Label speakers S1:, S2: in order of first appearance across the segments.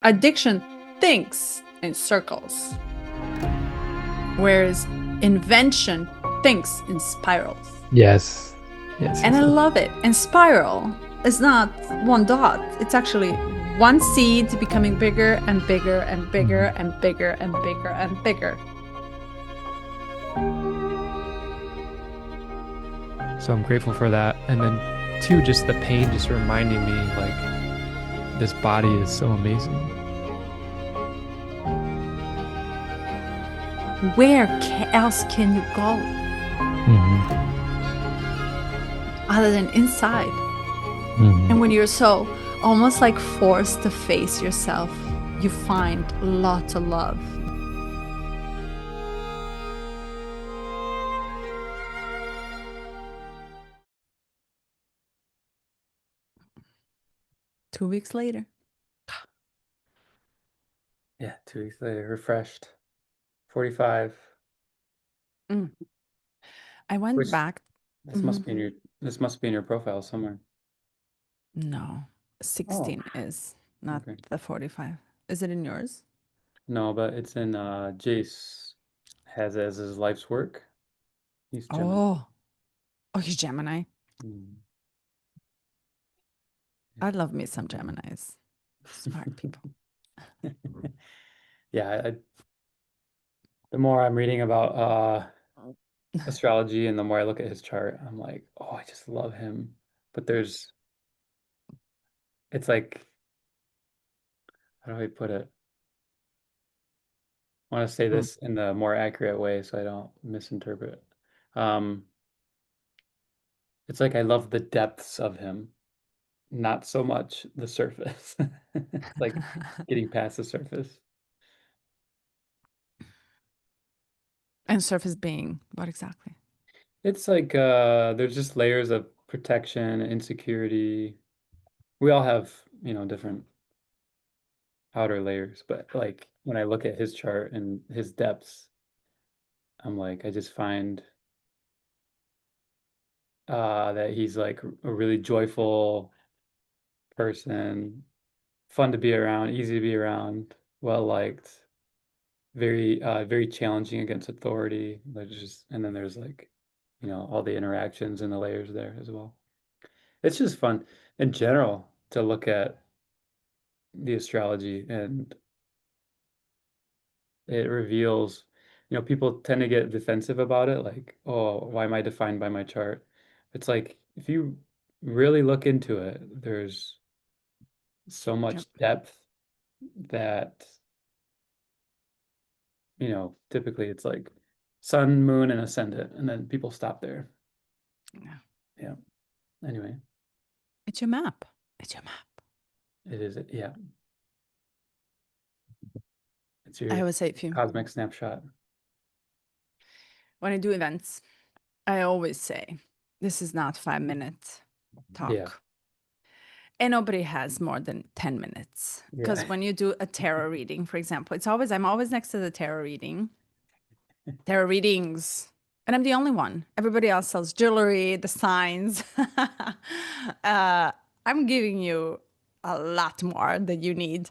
S1: Addiction thinks in circles, whereas invention thinks in spirals.
S2: Yes. Yes.
S1: And
S2: Yes.
S1: I
S2: Yes.
S1: love it. And spiral is not one dot, it's actually one seed becoming bigger and bigger and bigger
S2: Mhm.
S1: and bigger and bigger and bigger.
S2: So I'm grateful for that. And then, two, just the pain just reminding me like this body is so amazing.
S1: Where else can you go
S2: Hmm.
S1: other than inside?
S2: Hmm.
S1: And when you're so almost like forced to face yourself, you find lots of love. Two weeks later.
S3: Yeah, 2 weeks later, refreshed. 45.
S1: Mm. I went
S3: Which
S1: back.
S3: this must
S1: Mhm.
S3: be in your this must be in your profile somewhere.
S1: No,
S3: Oh,
S1: 16 is not
S3: okay.
S1: the 45. Is it in yours?
S3: No, but it's in Jace has as his life's work. He's Gemini.
S1: Oh, oh, he's Gemini.
S3: Mm,
S1: I love me some Geminis. Smart people.
S3: yeah. Yeah, the more I'm reading about astrology and the more I look at his chart, I'm like, oh, I just love him. But it's like, how do I put it? I want to say
S1: Mm.
S3: this in the more accurate way so I don't misinterpret. Um, it's like I love the depths of him, not so much the surface. It's like getting past the surface.
S1: And surface being, what exactly?
S3: It's like there's just layers of protection, insecurity. We all have, different outer layers, but like when I look at his chart and his depths, I'm like, I just find that he's like a really joyful person, fun to be around, easy to be around, well liked, very challenging against authority. And then there's like, all the interactions and the layers there as well. It's just fun in general to look at the astrology, and it reveals, people tend to get defensive about it, like, oh, why am I defined by my chart? It's like if you really look into it, there's so
S1: Yep.
S3: much depth that, typically it's like sun, moon, and ascendant, and then people stop there.
S1: Yeah.
S3: Yeah. Anyway,
S1: It's your map. It's your map.
S3: it is, yeah, it's
S1: I
S3: your
S1: always say if you,
S3: cosmic snapshot.
S1: when I do events, I always say, this is not 5 minute
S3: Yeah.
S1: talk. And nobody has more than 10 minutes. Because
S3: Yeah.
S1: when you do a tarot reading, for example, I'm always next to the tarot readings, and I'm the only one. Everybody else sells jewelry, the signs. I'm giving you a lot more than you need.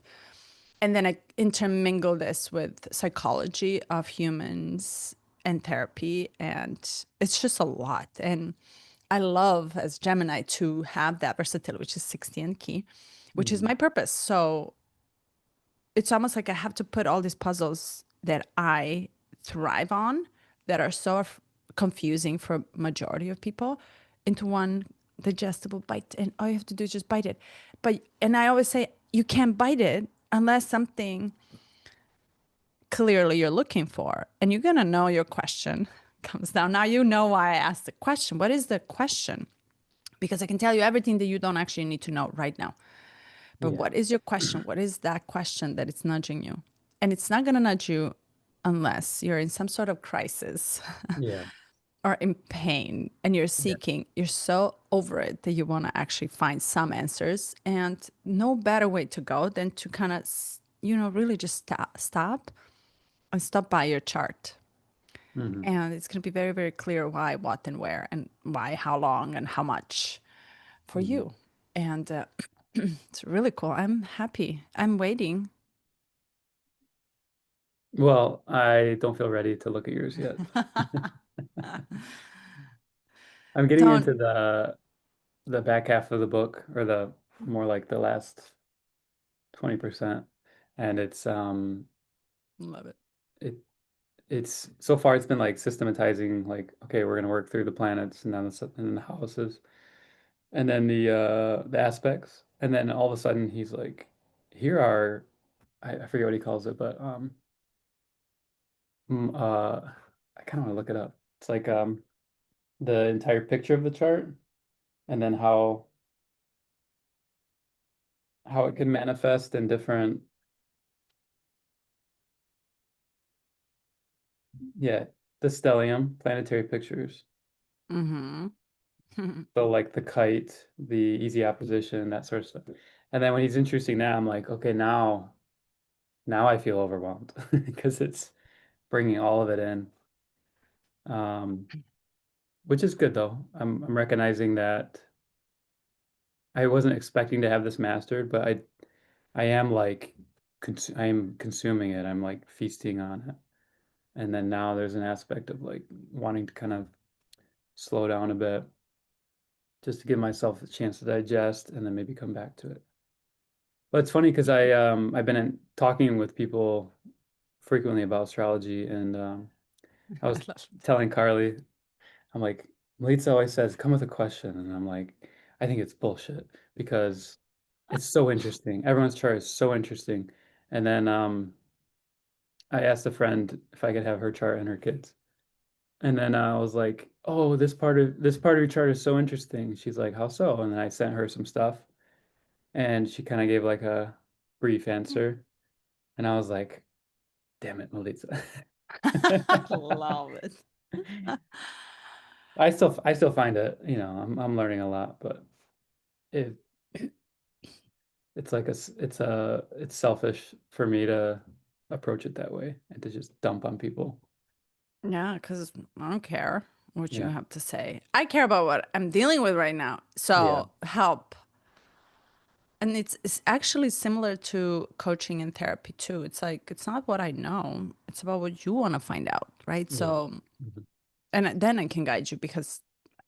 S1: And then I intermingle this with psychology of humans and therapy. And it's just a lot. And I love, as Gemini, to have that versatility, which is 60 and key, which is
S3: Mhm.
S1: my purpose. So it's almost like I have to put all these puzzles that I thrive on, that are so confusing for majority of people, into one digestible bite, and all you have to do is just bite it. And I always say you can't bite it unless something clearly you're looking for, and you're going to know your question comes down. Now you know why I asked the question. What is the question? Because I can tell you everything that you don't actually need to know right now. But
S3: Yeah.
S1: what is your question? What is that question that it's nudging you? And it's not going to nudge you unless you're in some sort of crisis
S3: Yeah.
S1: or in pain and you're
S3: Yeah.
S1: seeking, you're so over it that you want to actually find some answers. And no better way to go than to kind of, really just stop and stop by your chart.
S3: Hmm.
S1: And it's going to be very, very clear why, what, and where, and why, how long, and how much for
S3: Hmm.
S1: you. And it's really cool. I'm happy. I'm waiting.
S3: Well, I don't feel ready to look at yours yet. I'm getting
S1: Don't
S3: into the back half of the book, or the more like the last 20%. And
S1: love it.
S3: it it's so far it's been like systematizing, like, okay, we're gonna work through the planets and then the houses and then the aspects. And then all of a sudden he's like, here are I forget what he calls it, but mm, uh I kind of want to look it up. It's like the entire picture of the chart, and then how it can manifest in different, yeah, the stellium, planetary pictures.
S1: Mm-hmm.
S3: So like the kite, the easy opposition, that sort of stuff. And then when he's introducing that, I'm like, okay, now I feel overwhelmed because it's bringing all of it in. Um, which is good though. I'm recognizing that I wasn't expecting to have this mastered, but I am like I am consuming it. I'm like feasting on it. And then now there's an aspect of like wanting to kind of slow down a bit just to give myself a chance to digest and then maybe come back to it. But it's funny because I've been talking with people frequently about astrology, and I
S1: I
S3: was
S1: love it.
S3: telling Carly, I'm like, Melitza always says, come with a question. And I'm like, I think it's bullshit because it's so interesting. Everyone's chart is so interesting. And then I asked a friend if I could have her chart and her kids. And then I was like, oh, this part of your chart is so interesting. She's like, how so? And then I sent her some stuff, and she kind of gave like a brief answer. And I was like, damn it, Melitza.
S1: Love it.
S3: I still find it, I'm learning a lot, but it it's like it's selfish for me to approach it that way and to just dump on people.
S1: Yeah, because I don't care what you
S3: Yeah.
S1: have to say. I care about what I'm dealing with right now.
S3: Yeah.
S1: So help. And it's actually similar to coaching and therapy too. It's like it's not what I know. It's about what you want to find out, right?
S3: Yeah.
S1: So
S3: Mhm.
S1: and then I can guide you because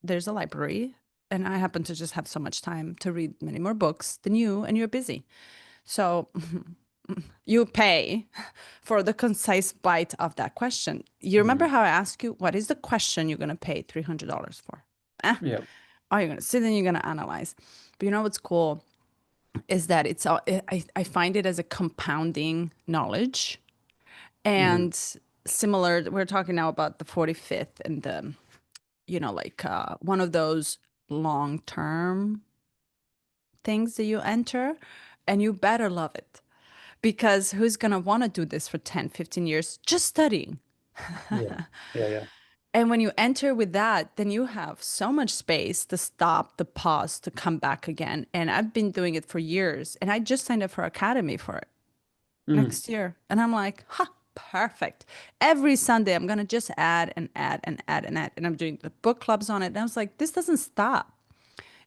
S1: there's a library and I happen to just have so much time to read many more books than you and you're busy. So you pay for the concise bite of that question. You remember
S3: Mhm.
S1: how I asked you, what is the question you're going to pay $300 for? Eh?
S3: Yeah.
S1: Oh, you're going to sit and you're going to analyze. But you know what's cool is that it's all, I find it as a compounding knowledge.
S3: Mhm.
S1: And similar, we're talking now about the 45th and the, like one of those long term things that you enter, and you better love it because who's going to want to do this for 10, 15 years just studying?
S3: Yeah. Yeah. Yeah.
S1: And when you enter with that, then you have so much space to stop, to pause, to come back again. And I've been doing it for years. And I just signed up for Academy for it
S3: Mm.
S1: next year. And I'm like, perfect. Every Sunday, I'm going to just add and add and add and add. And I'm doing the book clubs on it. And I was like, this doesn't stop.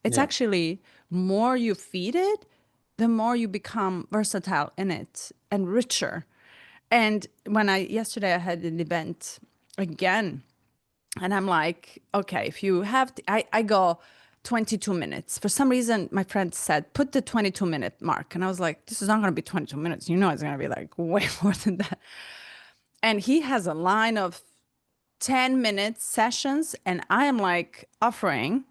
S1: It's
S3: Yeah.
S1: actually more you feed it, the more you become versatile in it and richer. And yesterday I had an event again, and I'm like, okay, if you have, I go 22 minutes. For some reason, my friend said, put the 22-minute mark. And I was like, this is not going to be 22 minutes. You know, it's going to be like way more than that. And he has a line of 10-minute sessions. And I am like offering,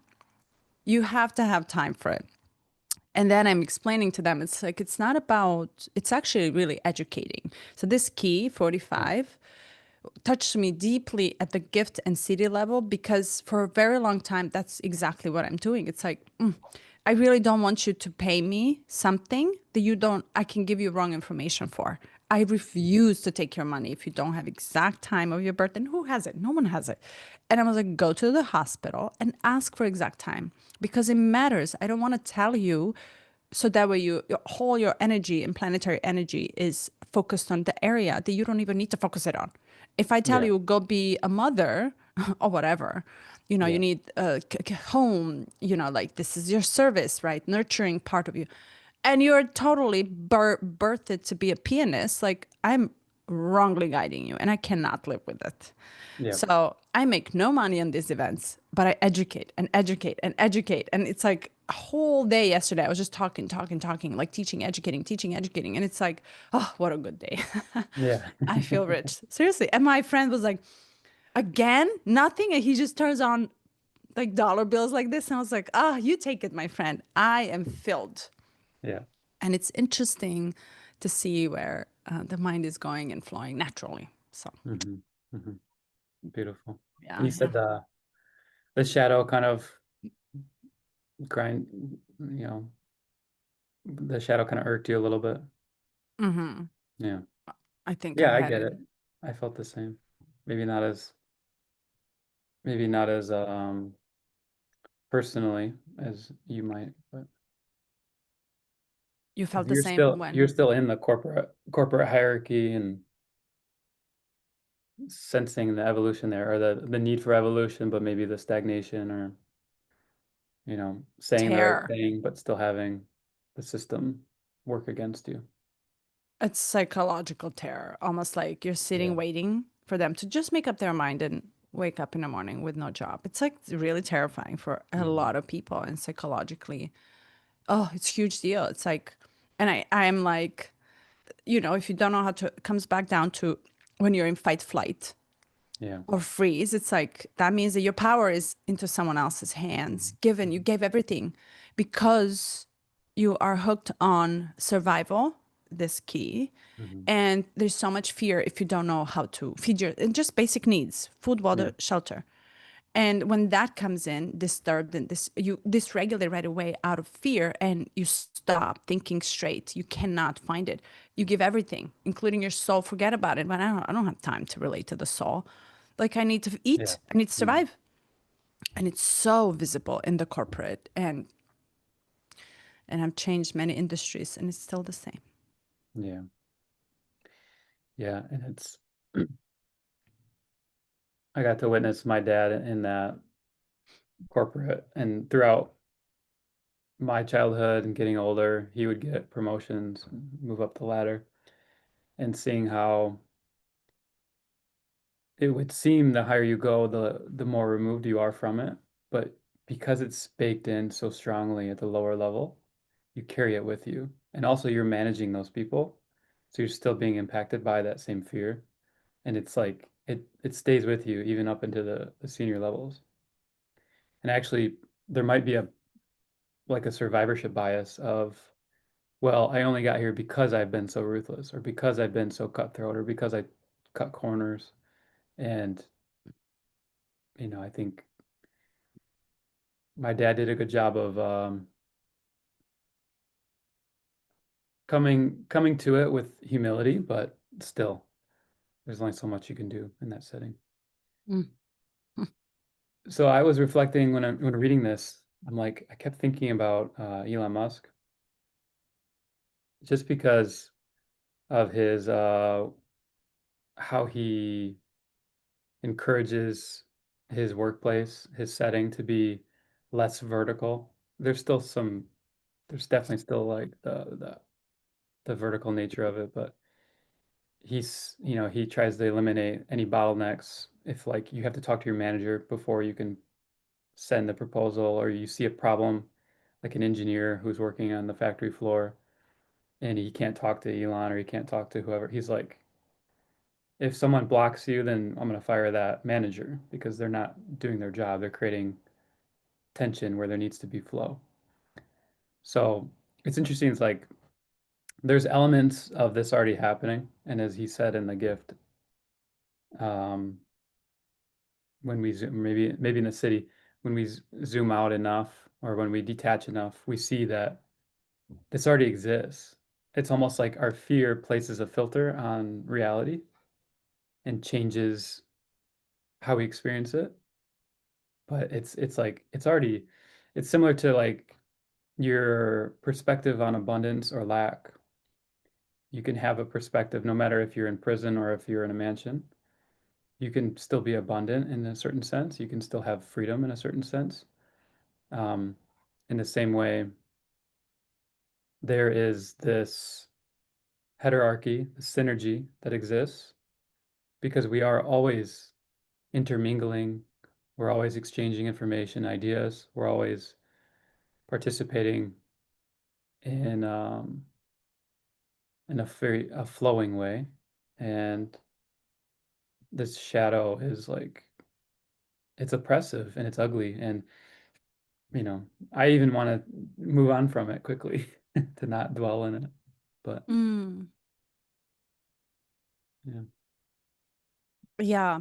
S1: you have to have time for it. And then I'm explaining to them, it's like, it's not about, it's actually really educating. So this key,
S3: Yeah.
S1: 45, touched me deeply at the gift and city level because for a very long time, that's exactly what I'm doing. It's like, I really don't want you to pay me something that I can give you wrong information for. I refuse to take your money if you don't have exact time of your birth. And who has it? No one has it. And I was like, go to the hospital and ask for exact time because it matters. I don't want to tell you so that way all your energy and planetary energy is focused on the area that you don't even need to focus it on. If I tell
S3: Yeah.
S1: you go be a mother or whatever, you
S3: Yeah.
S1: need a home, this is your service, right? Nurturing part of you. And you're totally birthed to be a pianist. Like wrongly guiding you, and I cannot live with it.
S3: Yeah.
S1: So I make no money on these events, but I educate and educate and educate. And it's like a whole day yesterday. I was just talking, talking, talking, like teaching, educating, teaching, educating. And it's like, oh, what a good day.
S3: Yeah.
S1: I feel rich. Seriously. And my friend was like, again, nothing. And he just turns on like dollar bills like this. And I was like, ah, you take it, my friend. I am filled.
S3: Yeah.
S1: And it's interesting to see where the mind is going and flowing naturally. So,
S3: Hmm. Hmm. Beautiful. And
S1: yeah,
S3: you
S1: yeah.
S3: said the shadow kind of grind, the shadow kind of irked you a little bit.
S1: Hmm.
S3: Yeah.
S1: I think I
S3: Yeah, I
S1: had
S3: get
S1: it.
S3: it. I felt the same. Maybe not as maybe not as personally as you might, but
S1: You
S3: because
S1: felt the same
S3: you're
S1: when?
S3: still in the corporate hierarchy and sensing the evolution there, or the need for evolution, but maybe the stagnation, or saying the right
S1: Terror.
S3: thing but still having the system work against you.
S1: It's psychological terror, almost like you're
S3: Yeah.
S1: sitting waiting for them to just make up their mind and wake up in the morning with no job. It's like really terrifying for a
S3: Hmm.
S1: lot of people, and psychologically, oh, it's a huge deal. It's like, and I'm like, if you don't know how to, it comes back down to when you're in fight, flight,
S3: Yeah.
S1: or freeze. It's like that means that your power is into someone else's hands, given you
S3: Hmm.
S1: gave everything because you are hooked on survival, this key.
S3: Hmm.
S1: And there's so much fear if you don't know how to feed your and just basic needs, food,
S3: Yeah.
S1: water, shelter. And when that comes in disturbed, and this you dysregulate right away out of fear, and you stop thinking straight. You cannot find it. You give everything, including your soul. Forget about it. But I don't have time to relate to the soul. Like, I need to
S3: Yeah.
S1: eat, I need to
S3: Hmm.
S1: survive. And it's so visible in the corporate, and I've changed many industries, and it's still the same.
S3: Yeah. Yeah. And it's I got to witness my dad in that corporate, and throughout my childhood and getting older, he would get promotions, move up the ladder, and seeing how it would seem the higher you go, the more removed you are from it. But because it's baked in so strongly at the lower level, you carry it with you. And also you're managing those people. So you're still being impacted by that same fear. And it's like it stays with you even up into the senior levels. And actually there might be a like a survivorship bias of, well, I only got here because I've been so ruthless, or because I've been so cutthroat, or because I cut corners. And, I think my dad did a good job of coming to it with humility, but still, there's only so much you can do in that setting.
S1: Mm.
S3: So I was reflecting when reading this, I'm like, I kept thinking about Elon Musk, just because of his how he encourages his workplace, his setting to be less vertical. There's definitely still like the vertical nature of it, but he tries to eliminate any bottlenecks. If like you have to talk to your manager before you can send the proposal, or you see a problem, like an engineer who's working on the factory floor and he can't talk to Elon or he can't talk to whoever, he's like, if someone blocks you, then I'm going to fire that manager because they're not doing their job. They're creating tension where there needs to be flow. So it's interesting. It's like there's elements of this already happening. And as he said in the gift, um, when we zoom, maybe in the city, when we zoom out enough, or when we detach enough, we see that this already exists. It's almost like our fear places a filter on reality and changes how we experience it. But it's like it's similar to like your perspective on abundance or lack. You can have a perspective no matter if you're in prison or if you're in a mansion. You can still be abundant in a certain sense. You can still have freedom in a certain sense. Um, in the same way, there is this hierarchy, the synergy that exists, because we are always intermingling, we're always exchanging information, ideas, we're always participating in a flowing way. And this shadow is like, it's oppressive and it's ugly. And, I even want to move on from it quickly to not dwell in it. But
S1: Mm,
S3: yeah.
S1: yeah.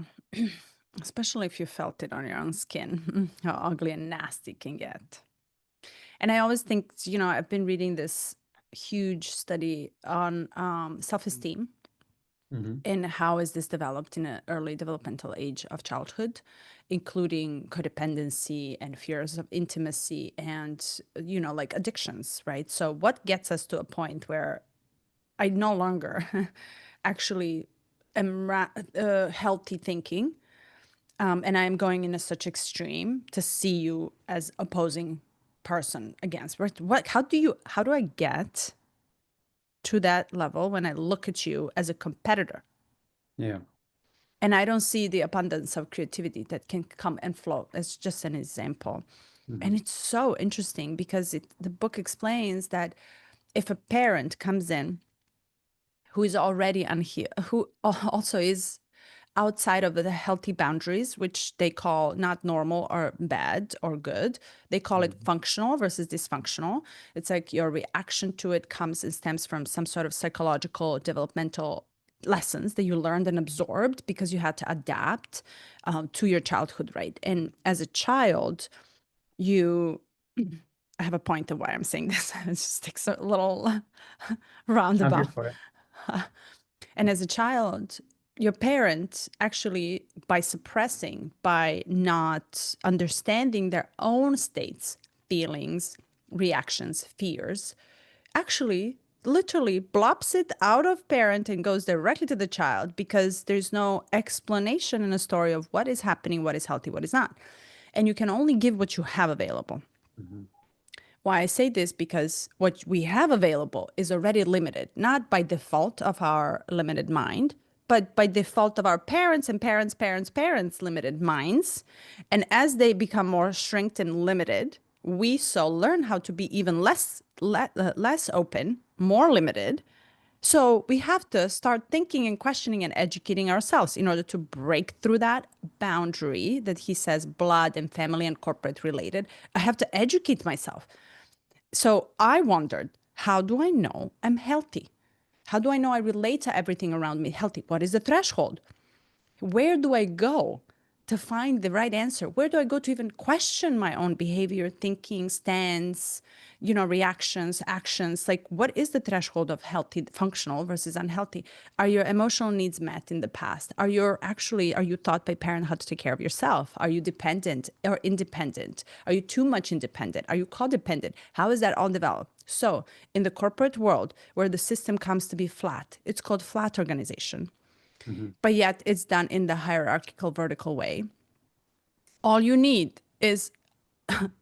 S1: Especially if you felt it on your own skin, how ugly and nasty it can get. And I always think, I've been reading this huge study on self-esteem
S3: Hmm.
S1: and how is this developed in an early developmental age of childhood, including codependency and fears of intimacy and, like addictions, right? So what gets us to a point where I no longer actually am healthy thinking, and I'm going in a such extreme to see you as opposing person against what how do I get to that level when I look at you as a competitor
S3: Yeah.
S1: and I don't see the abundance of creativity that can come and flow. It's just an example.
S3: Hmm.
S1: And it's so interesting because the book explains that if a parent comes in who is already unhealed, who also is outside of the healthy boundaries, which they call not normal or bad or good. They call it
S3: Hmm.
S1: functional versus dysfunctional. It's like your reaction to it comes and stems from some sort of psychological developmental lessons that you learned and absorbed because you had to adapt to your childhood, right? And as a child, you I have a point of why I'm saying this. It just takes a little
S3: I'm here
S1: roundabout.
S3: for it.
S1: And as a child, your parents actually, by suppressing, by not understanding their own states, feelings, reactions, fears, actually literally blops it out of parent and goes directly to the child because there's no explanation in a story of what is happening, what is healthy, what is not. And you can only give what you have available.
S3: Hmm.
S1: Why I say this because what we have available is already limited, not by default of our limited mind, but by default of our parents and parents' limited minds. And as they become more shrinked and limited, we so learn how to be even less open, more limited. So we have to start thinking and questioning and educating ourselves in order to break through that boundary that he says blood and family and corporate related. I have to educate myself. So I wondered, how do I know I'm healthy? How do I know I relate to everything around me healthy? What is the threshold? Where do I go to find the right answer? Where do I go to even question my own behavior, thinking, stance, reactions, actions? Like, what is the threshold of healthy, functional versus unhealthy? Are your emotional needs met in the past? Are you taught by parent how to take care of yourself? Are you dependent or independent? Are you too much independent? Are you codependent? How is that all developed? So, in the corporate world where the system comes to be flat, it's called flat organization,
S3: Hmm.
S1: but yet it's done in the hierarchical vertical way. All you need is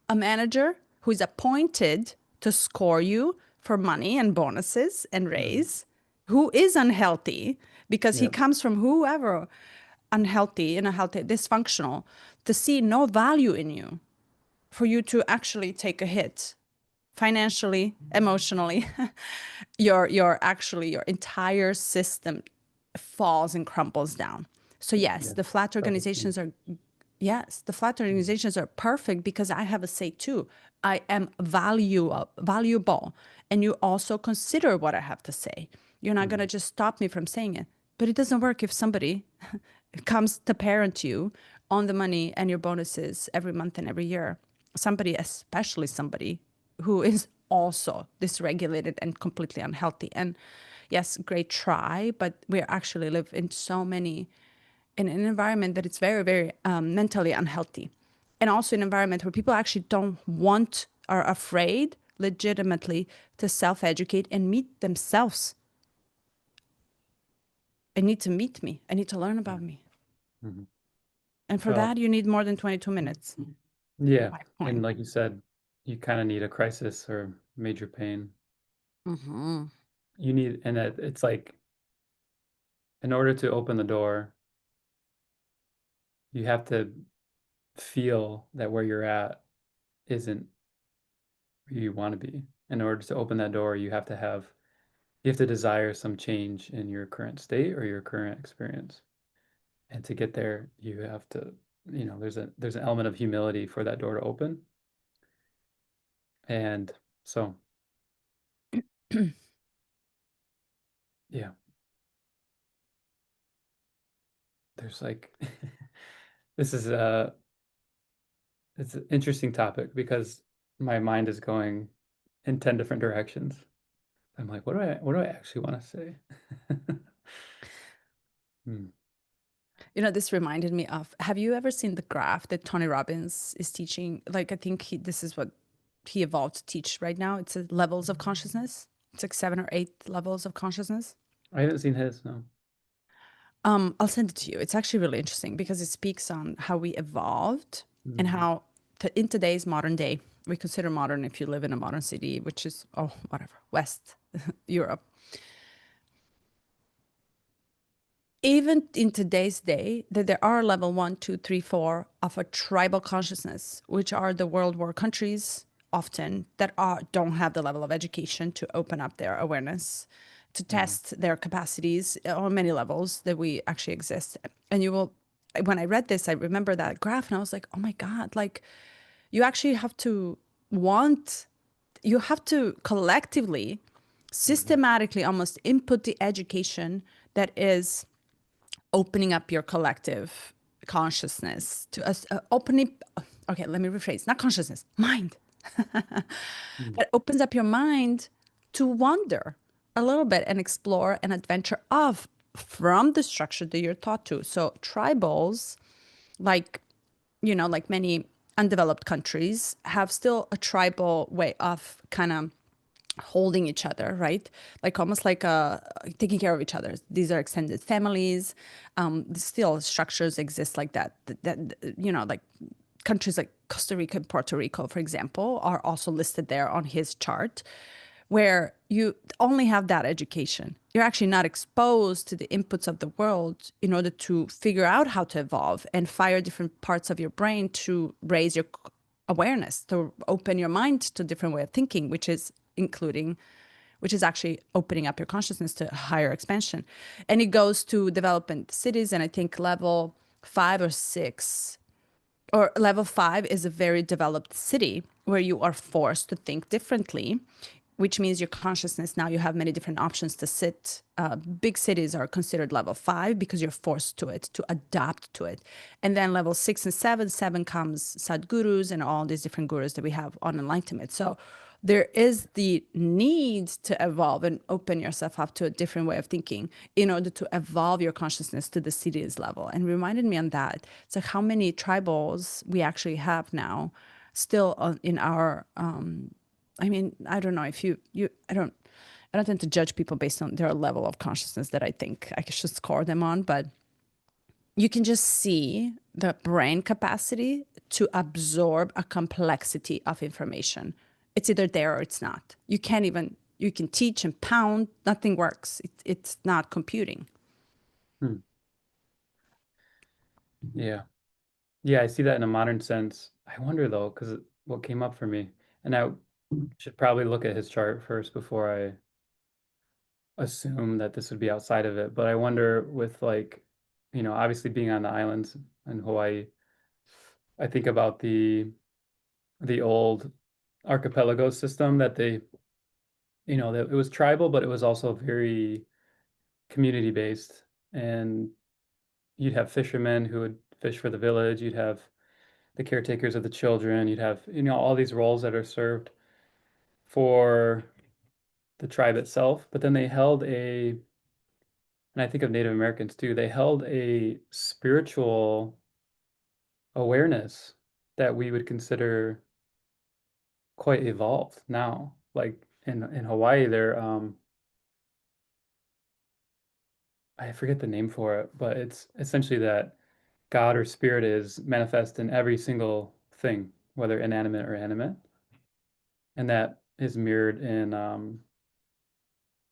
S1: a manager who is appointed to score you for money and bonuses and
S3: Hmm.
S1: raise, who is unhealthy because he
S3: Yeah.
S1: comes from whoever unhealthy, unhealthy, dysfunctional, to see no value in you, for you to actually take a hit financially, emotionally. Your entire system falls and crumbles down. So yes,
S3: Yeah.
S1: the flat
S3: Self-esteem.
S1: organizations are yes, the flat organizations are perfect because I have a say too. I am valuable, and you also consider what I have to say. You're not going to
S3: Hmm.
S1: just stop me from saying it. But it doesn't work if somebody comes to parent you on the money and your bonuses every month and every year. Somebody, especially somebody who is also dysregulated and completely unhealthy. And yes, great try, but we actually live in an environment that it's very, very mentally unhealthy. And also an environment where people actually don't want, are afraid legitimately to self educate and meet themselves. I need to meet me. I need to learn
S3: Yeah.
S1: about me.
S3: Hmm.
S1: And for
S3: Well,
S1: that, you need more than 22 minutes.
S3: yeah.
S1: My
S3: And
S1: point.
S3: like you said, you kind of need a crisis or major pain.
S1: Hmm.
S3: you need, and it's like in order to open the door, you have to feel that where you're at isn't where you want to be. In order to open that door, you have to desire some change in your current state or your current experience. And to get there, you have to, there's an element of humility for that door to open. And so, yeah, there's like this is it's an interesting topic because my mind is going in 10 different directions. I'm like, what do I actually want to say? Hmm.
S1: You know, this reminded me of, have you ever seen the graph that Tony Robbins is teaching? Like, I think this is what he evolved to teach right now. It's levels of consciousness. It's like 7 or 8 levels of consciousness.
S3: I haven't seen his, no.
S1: I'll send it to you. It's actually really interesting because it speaks on how we evolved and
S3: Hmm.
S1: how in today's modern day, we consider modern if you live in a modern city, which is, oh, whatever, West Europe. Even in today's day, that there are level 1, 2, 3, 4 of a tribal consciousness, which are the world war countries often that don't have the level of education to open up their awareness, to
S3: Hmm.
S1: test their capacities on many levels that we actually exist. And you will, when I read this, I remember that graph and I was like, oh my God, like you actually have to want, you have to collectively,
S3: Hmm.
S1: systematically almost input the education that is opening up your collective consciousness to us, opening, okay, let me rephrase, not consciousness, mind.
S3: Hmm.
S1: That opens up your mind to wonder a little bit and explore an adventure of from the structure that you're taught to. So tribals, like, you know, like many undeveloped countries, have still a tribal way of kind of holding each other, right? Like almost like taking care of each other. These are extended families. Still structures exist like that. You know, like countries like Costa Rica and Puerto Rico, for example, are also listed there on his chart, where you only have that education. You're actually not exposed to the inputs of the world in order to figure out how to evolve and fire different parts of your brain to raise your awareness, to open your mind to a different way of thinking, which is actually opening up your consciousness to higher expansion. And it goes to development cities, and I think level 5 or 6 or level 5 is a very developed city where you are forced to think differently, which means your consciousness now you have many different options to sit. Big cities are considered level 5 because you're forced to it, to adapt to it. And then level 6 and 7, 7 comes sadgurus and all these different gurus that we have on enlightenment. So there is the need to evolve and open yourself up to a different way of thinking in order to evolve your consciousness to the cities level. And reminded me on that. It's like how many tribals we actually have now still in our I mean, I don't know if I don't tend to judge people based on their level of consciousness that I think I should score them on, but you can just see the brain capacity to absorb a complexity of information. It's either there or it's not. You can teach and pound, nothing works. It's not computing.
S3: Hmm. Yeah. Yeah, I see that in a modern sense. I wonder though, because what came up for me, and I should probably look at his chart first before I assume that this would be outside of it. But I wonder with like, obviously being on the islands in Hawaii, I think about the old archipelago system that that it was tribal, but it was also very community based. And you'd have fishermen who would fish for the village. You'd have the caretakers of the children. You'd have, all these roles that are served for the tribe itself. But then they held and I think of Native Americans too, they held a spiritual awareness that we would consider quite evolved now. Like in Hawaii, I forget the name for it, but it's essentially that God or spirit is manifest in every single thing, whether inanimate or animate. And that is mirrored in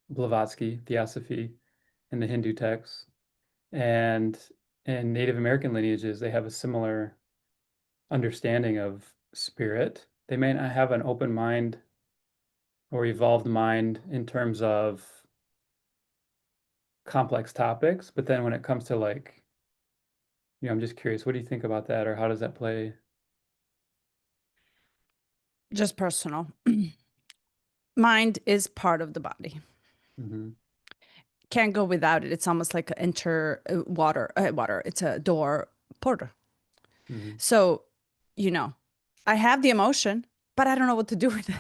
S3: Blavatsky, Theosophy in the Hindu texts. And in Native American lineages, they have a similar understanding of spirit. They may not have an open mind or evolved mind in terms of complex topics, but then when it comes to like, I'm just curious, what do you think about that, or how does that play?
S1: Just personal. Mind is part of the body.
S3: Hmm.
S1: Can't go without it. It's almost like enter water. It's a door porter.
S3: Hmm.
S1: So, you know, I have the emotion, but I don't know what to do with it.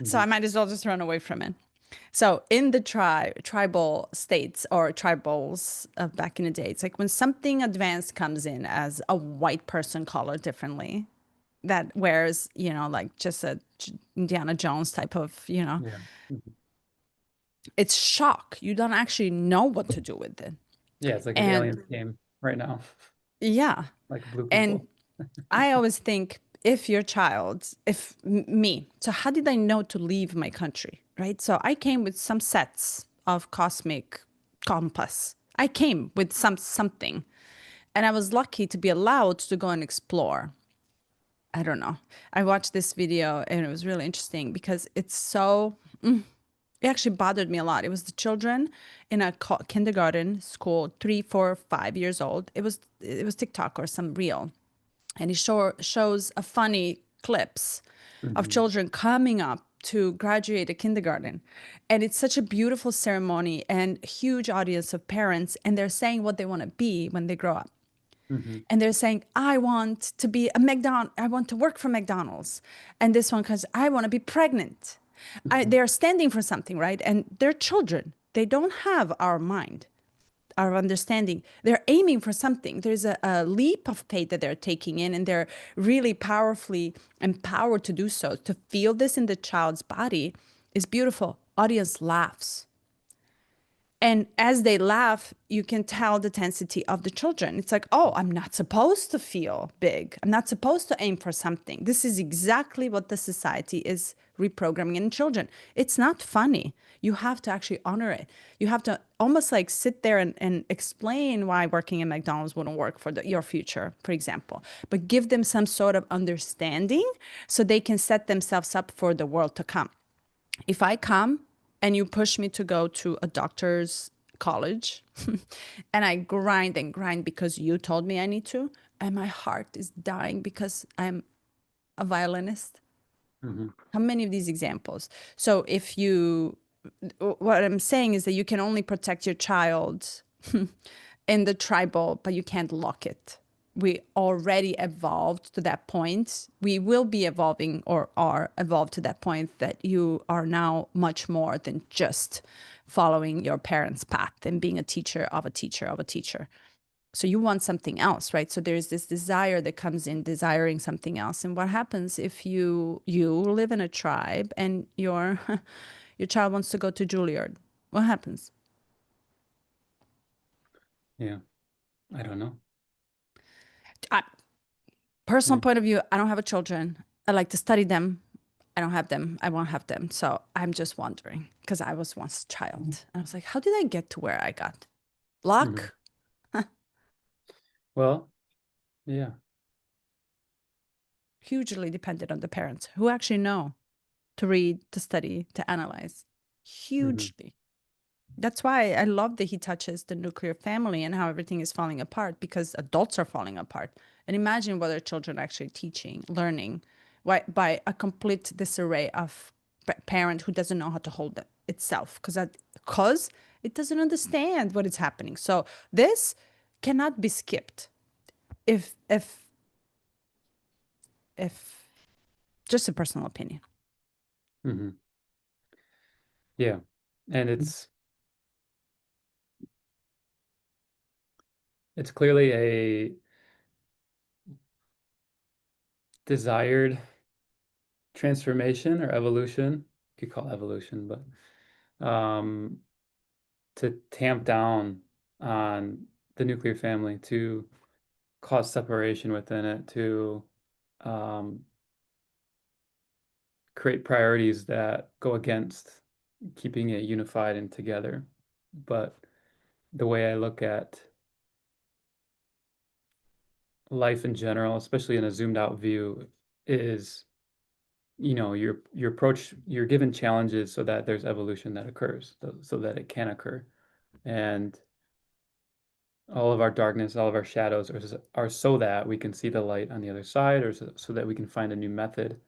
S1: So
S3: Hmm.
S1: I might as well just run away from it. So in the tribal states or tribals of back in the day, it's like when something advanced comes in as a white person colored differently, that wears, like just a Indiana Jones type of,
S3: Yeah. Mhm.
S1: it's shock. You don't actually know what to do with it.
S3: Yeah, it's like if
S1: And
S3: aliens came right now,
S1: yeah.
S3: like blue
S1: And
S3: people.
S1: I always think if your child, if me, so how did I know to leave my country, right? So I came with some sets of cosmic compass. I came with something, and I was lucky to be allowed to go and explore. I don't know. I watched this video and it was really interesting because it's so it actually bothered me a lot. It was the children in a kindergarten school, 3, 4, 5 years old. It was TikTok or some reel, and he shows a funny clips of
S3: Hmm.
S1: children coming up to graduate a kindergarten, and it's such a beautiful ceremony and huge audience of parents, and they're saying what they want to be when they grow up,
S3: Hmm.
S1: and they're saying, I want to be a I want to work for McDonald's. And this one, because I want to be pregnant.
S3: Hmm.
S1: They're standing for something, right? And they're children. They don't have our mind, our understanding. They're aiming for something. There's a leap of faith that they're taking in, and they're really powerfully empowered to do so. To feel this in the child's body is beautiful. Audience laughs. And as they laugh, you can tell the intensity of the children. It's like, oh, I'm not supposed to feel big. I'm not supposed to aim for something. This is exactly what the society is reprogramming in children. It's not funny. You have to actually honor it. You have to almost like sit there and explain why working in McDonald's wouldn't work for your future, for example, but give them some sort of understanding so they can set themselves up for the world to come. If I come and you push me to go to a doctor's college and I grind and grind because you told me I need to, and my heart is dying because I'm a violinist.
S3: Hmm.
S1: How many of these examples? So if you, what I'm saying is that you can only protect your child in the tribal, but you can't lock it. We already evolved to that point. We will be evolving or are evolved to that point that you are now much more than just following your parents' path and being a teacher of a teacher of a teacher. So you want something else, right? So there's this desire that comes in desiring something else. And what happens if you live in a tribe and your your child wants to go to Juilliard? What happens?
S3: Yeah, I don't know.
S1: I, personal
S3: Yeah.
S1: point of view, I don't have a children. I like to study them. I don't have them. I won't have them. So I'm just wondering because I was once a child. And I was like, how did I get to where I got?
S3: Hmm.
S1: Luck?
S3: Well, yeah.
S1: Hugely dependent on the parents who actually know to read, to study, to analyze.
S3: Hmm.
S1: Hugely. That's why I love that he touches the nuclear family and how everything is falling apart because adults are falling apart. And imagine what our children are actually teaching, learning, why, by a complete disarray of parent who doesn't know how to hold it itself because it doesn't understand what is happening. So this cannot be skipped. If just a personal opinion.
S3: Hmm. Yeah. And it's clearly a desired transformation or evolution. You could call it evolution, but to tamp down on the nuclear family, to cause separation within it, to um, create priorities that go against keeping it unified and together. But the way I look at life in general, especially in a zoomed out view, is, your approach, you're given challenges so that there's evolution that occurs, so that it can occur. And all of our darkness, all of our shadows are so that we can see the light on the other side, or so that we can find a new method,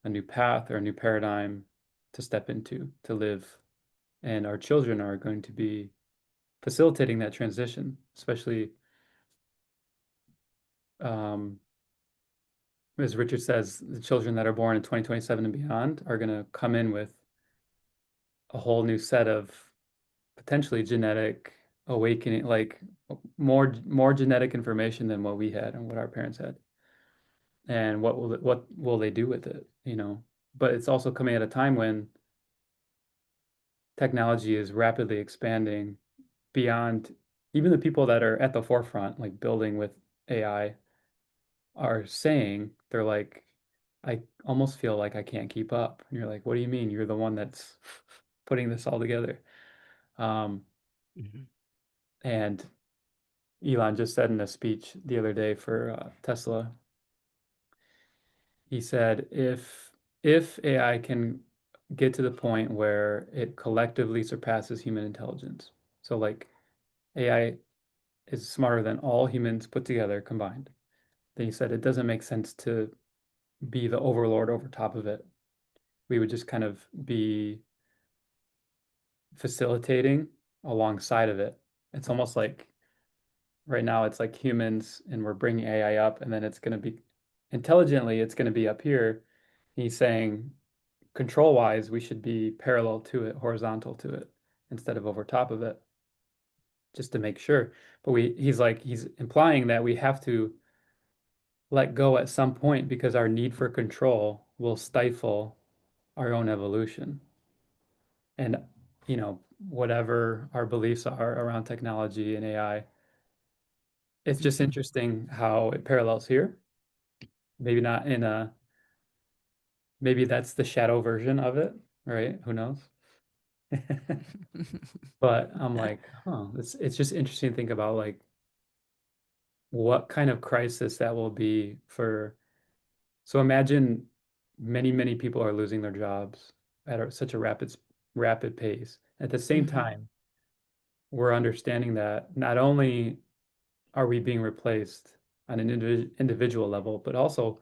S3: a new path, or a new paradigm to step into, to live. And our children are going to be facilitating that transition, especially, um, as Richard says, the children that are born in 2027 and beyond are going to come in with a whole new set of potentially genetic awakening, like more genetic information than what we had and what our parents had. And what will they do with it, But it's also coming at a time when technology is rapidly expanding beyond even the people that are at the forefront, like building with AI, are saying, they're like, I almost feel like I can't keep up. And you're like, what do you mean? You're the one that's putting this all together. Um,
S2: Mhm.
S3: and Elon just said in a speech the other day for Tesla, he said, if AI can get to the point where it collectively surpasses human intelligence, so like AI is smarter than all humans put together combined, then he said it doesn't make sense to be the overlord over top of it. We would just kind of be facilitating alongside of it. It's almost like right now it's like humans and we're bringing AI up, and then it's going to be intelligently, it's going to be up here. He's saying control wise, we should be parallel to it, horizontal to it, instead of over top of it, just to make sure. But he's implying that we have to let go at some point because our need for control will stifle our own evolution. And, whatever our beliefs are around technology and AI, it's just interesting how it parallels here. Maybe not in a, maybe that's the shadow version of it, right? Who knows? But I'm like, it's just interesting to think about like what kind of crisis that will be for. So imagine many people are losing their jobs at such a rapid pace. At the same
S1: Mhm.
S3: time, we're understanding that not only are we being replaced on an individual level, but also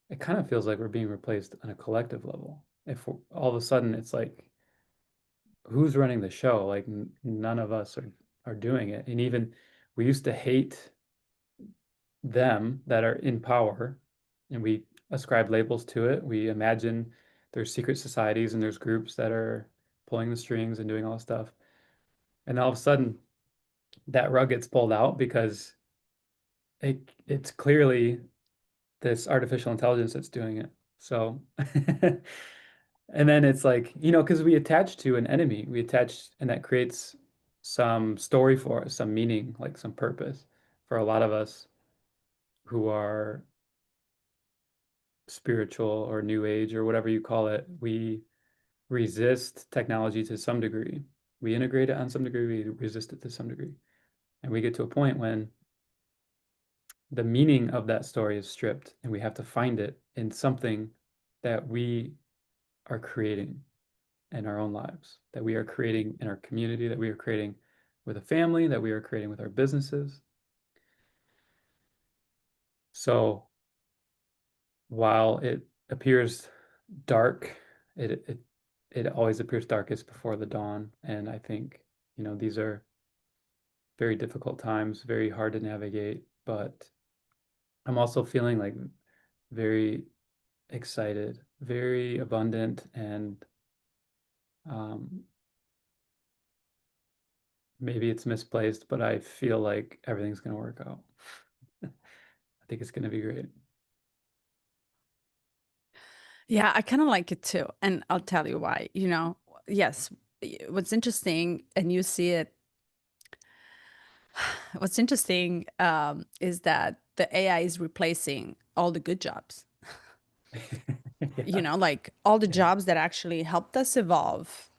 S3: it kind of feels like we're being replaced on a collective level. If all of a sudden it's like, who's running the show? Like none of us are doing it. And even we used to hate them that are in power, and we ascribe labels to it. We imagine there's secret societies and there's groups that are pulling the strings and doing all this stuff. And all of a sudden that rug gets pulled out because it's clearly this artificial intelligence that's doing it. So, and then it's like, because we attach to an enemy, and that creates some story for us, some meaning, like some purpose for a lot of us who are spiritual or new age or whatever you call it. We resist technology to some degree. We integrate it on some degree, we resist it to some degree. And we get to a point when the meaning of that story is stripped and we have to find it in something that we are creating in our own lives, that we are creating in our community, that we are creating with a family, that we are creating with our businesses. So while it appears dark, it it it always appears darkest before the dawn. And I think, these are very difficult times, very hard to navigate, but I'm also feeling like very excited, very abundant, and um, maybe it's misplaced, but I feel like everything's going to work out. I think it's going to be great.
S1: Yeah, I kind of like it too. And I'll tell you why. Yes, what's interesting, and you see it, what's interesting is that the AI is replacing all the good jobs. you
S3: Yeah.
S1: know, like all the
S3: Yeah.
S1: jobs that actually helped us evolve,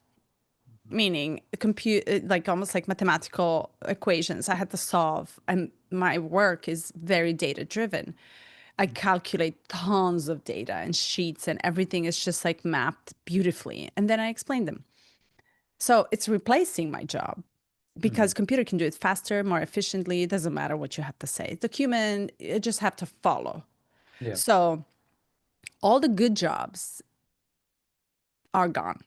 S1: meaning compute, like almost like mathematical equations I had to solve. And my work is very data driven. I calculate tons of data and sheets, and everything is just like mapped beautifully. And then I explain them. So it's replacing my job
S3: Hmm.
S1: because computer can do it faster, more efficiently. It doesn't matter what you have to say. The human, you just have to follow.
S3: Yeah.
S1: So all the good jobs are gone,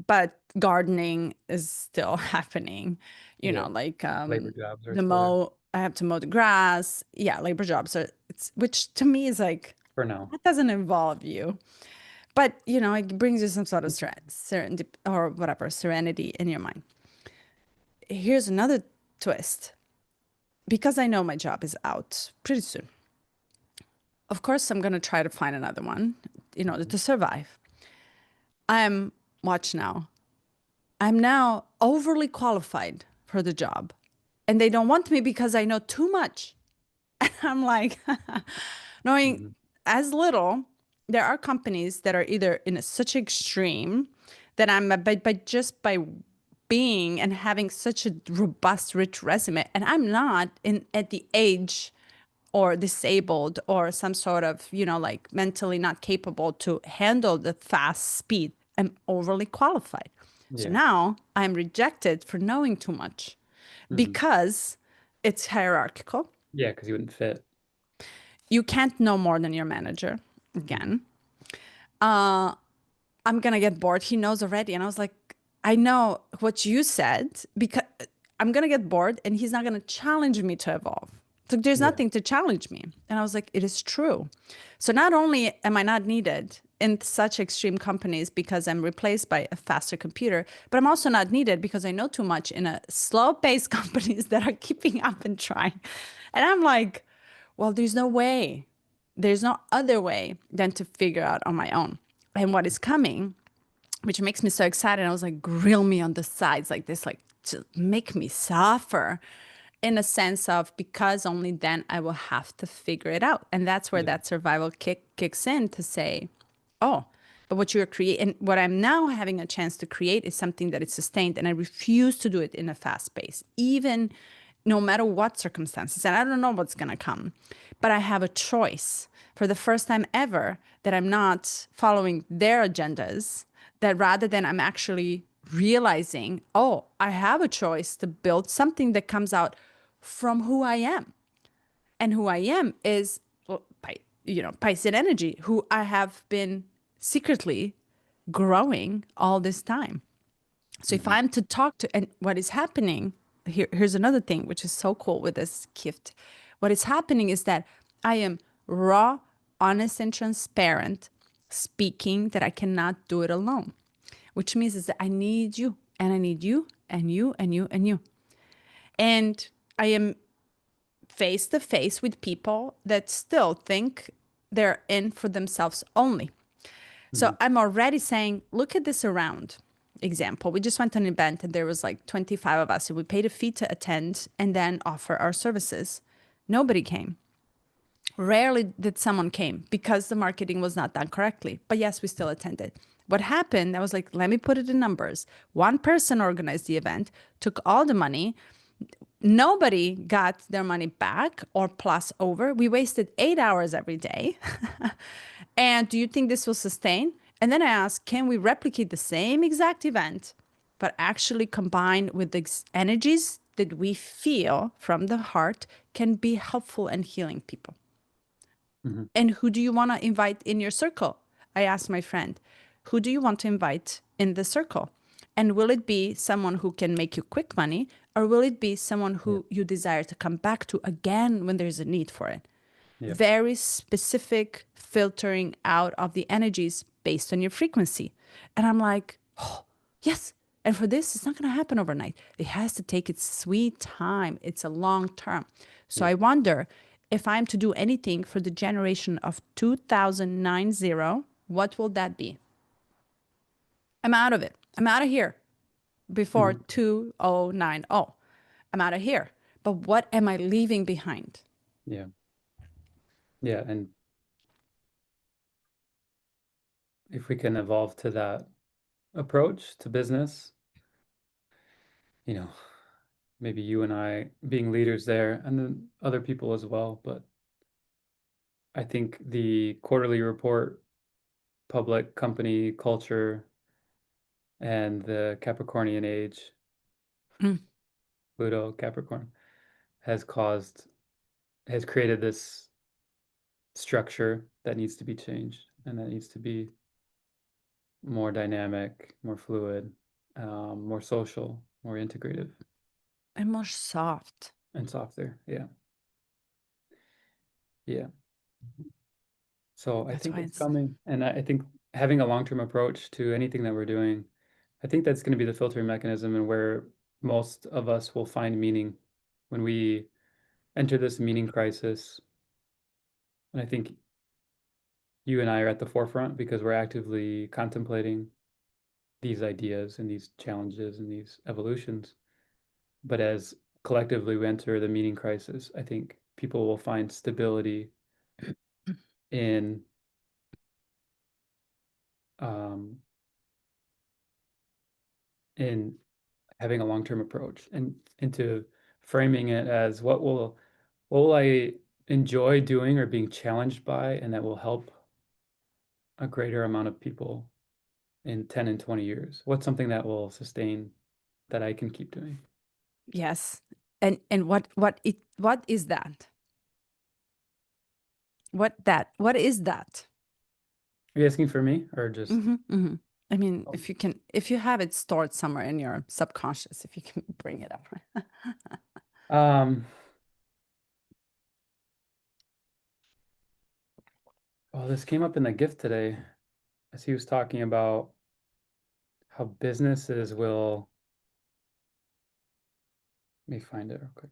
S1: but gardening is still happening. You
S3: Yeah.
S1: know, like
S3: Labor jobs are
S1: the
S3: still there
S1: mow, I have to mow the grass. Yeah, labor jobs are, it's, which to me is like,
S3: for now.
S1: that doesn't involve you. But, you know, it brings you some sort of serenity or whatever, serenity in your mind. Here's another twist. Because I know my job is out pretty soon, of course, I'm going to try to find another one in order
S3: Mhm.
S1: to survive. I'm, watch now, I'm now overly qualified for the job. And they don't want me because I know too much. I'm like, knowing
S3: Mhm.
S1: as little, there are companies that are either in such extreme that I'm, but just by being and having such a robust, rich resume, and I'm not in at the age or disabled or some sort of, you know, like mentally not capable to handle the fast speed. I'm overly qualified. So
S3: Yeah.
S1: now I'm rejected for knowing too much
S3: Hmm.
S1: because it's hierarchical.
S3: Yeah, because you wouldn't fit.
S1: You can't know more than your manager.
S3: Hmm.
S1: Again, I'm gonna get bored. He knows already. And I was like, I know what you said because I'm gonna get bored and he's not gonna challenge me to evolve. So there's
S3: Yeah.
S1: nothing to challenge me. And I was like, it is true. So not only am I not needed in such extreme companies because I'm replaced by a faster computer, but I'm also not needed because I know too much in a slow-paced companies that are keeping up and trying. And I'm like, well, there's no way. There's no other way than to figure out on my own. And what is coming, which makes me so excited. I was like, grill me on the sides like this, like to make me suffer in a sense of because only then I will have to figure it out. And that's where
S3: Yeah.
S1: that survival kicks in to say, oh, but what you're creating, what I'm now having a chance to create is something that is sustained. And I refuse to do it in a fast pace, even no matter what circumstances. And I don't know what's going to come, but I have a choice for the first time ever that I'm not following their agendas, that rather than I'm actually realizing, oh, I have a choice to build something that comes out from who I am. And who I am is, well, Piscean energy, who I have been secretly growing all this time. So if
S3: Hmm.
S1: I'm to talk to, and what is happening, here's another thing, which is so cool with this gift. What is happening is that I am raw, honest, and transparent, speaking that I cannot do it alone, which means is that I need you, and I need you, and you, and you, and you. And I am face to face with people that still think they're in for themselves only. So
S3: Hmm.
S1: I'm already saying, look at this around. Example, we just went to an event and there was like 25 of us and we paid a fee to attend and then offer our services. Nobody came. Rarely did someone came because the marketing was not done correctly. But yes, we still attended. What happened, I was like, let me put it in numbers. One person organized the event, took all the money. Nobody got their money back or plus over. We wasted 8 hours every day. And do you think this will sustain? And then I asked, can we replicate the same exact event, but actually combine with the energies that we feel from the heart can be helpful and healing people?
S3: Hmm.
S1: And who do you want to invite in your circle? I asked my friend, who do you want to invite in the circle? And will it be someone who can make you quick money, or will it be someone
S3: Yeah.
S1: who you desire to come back to again when there's a need for it?
S3: Yeah.
S1: Very specific filtering out of the energies based on your frequency. And I'm like, oh, yes. And for this, it's not going to happen overnight. It has to take its sweet time. It's a long term. So
S3: Yeah.
S1: I wonder if I'm to do anything for the generation of 2090, what will that be? I'm out of it. I'm out of here before
S3: Hmm.
S1: 2090. I'm out of here. But what am I leaving behind?
S3: Yeah. Yeah. And if we can evolve to that approach to business, you know, maybe you and I being leaders there, and then other people as well. But I think the quarterly report, public company culture, and the Capricornian age,
S1: Mm.
S3: Pluto, Capricorn, has caused, has created this structure that needs to be changed and that needs to be more dynamic, more fluid, more social, more integrative,
S1: And more soft.
S3: and softer. Yeah. Yeah. So I
S1: That's
S3: think
S1: why
S3: it's
S1: it's,
S3: coming. And I think having a long-term approach to anything that we're doing, I think that's going to be the filtering mechanism and where most of us will find meaning when we enter this meaning crisis. And I think you and I are at the forefront because we're actively contemplating these ideas and these challenges and these evolutions. But as collectively we enter the meaning crisis, I think people will find stability in um, in having a long-term approach and into framing it as what will I enjoy doing or being challenged by, and that will help a greater amount of people in 10 and 20 years. What's something that will sustain that I can keep doing?
S1: yes. And what is that? What is that?
S3: Are you asking for me or just
S1: Hmm, hmm. I mean, if you have it stored somewhere in your subconscious, if you can bring it up.
S3: um oh, this came up in the gift today as he was talking about how businesses will, let me find it real quick.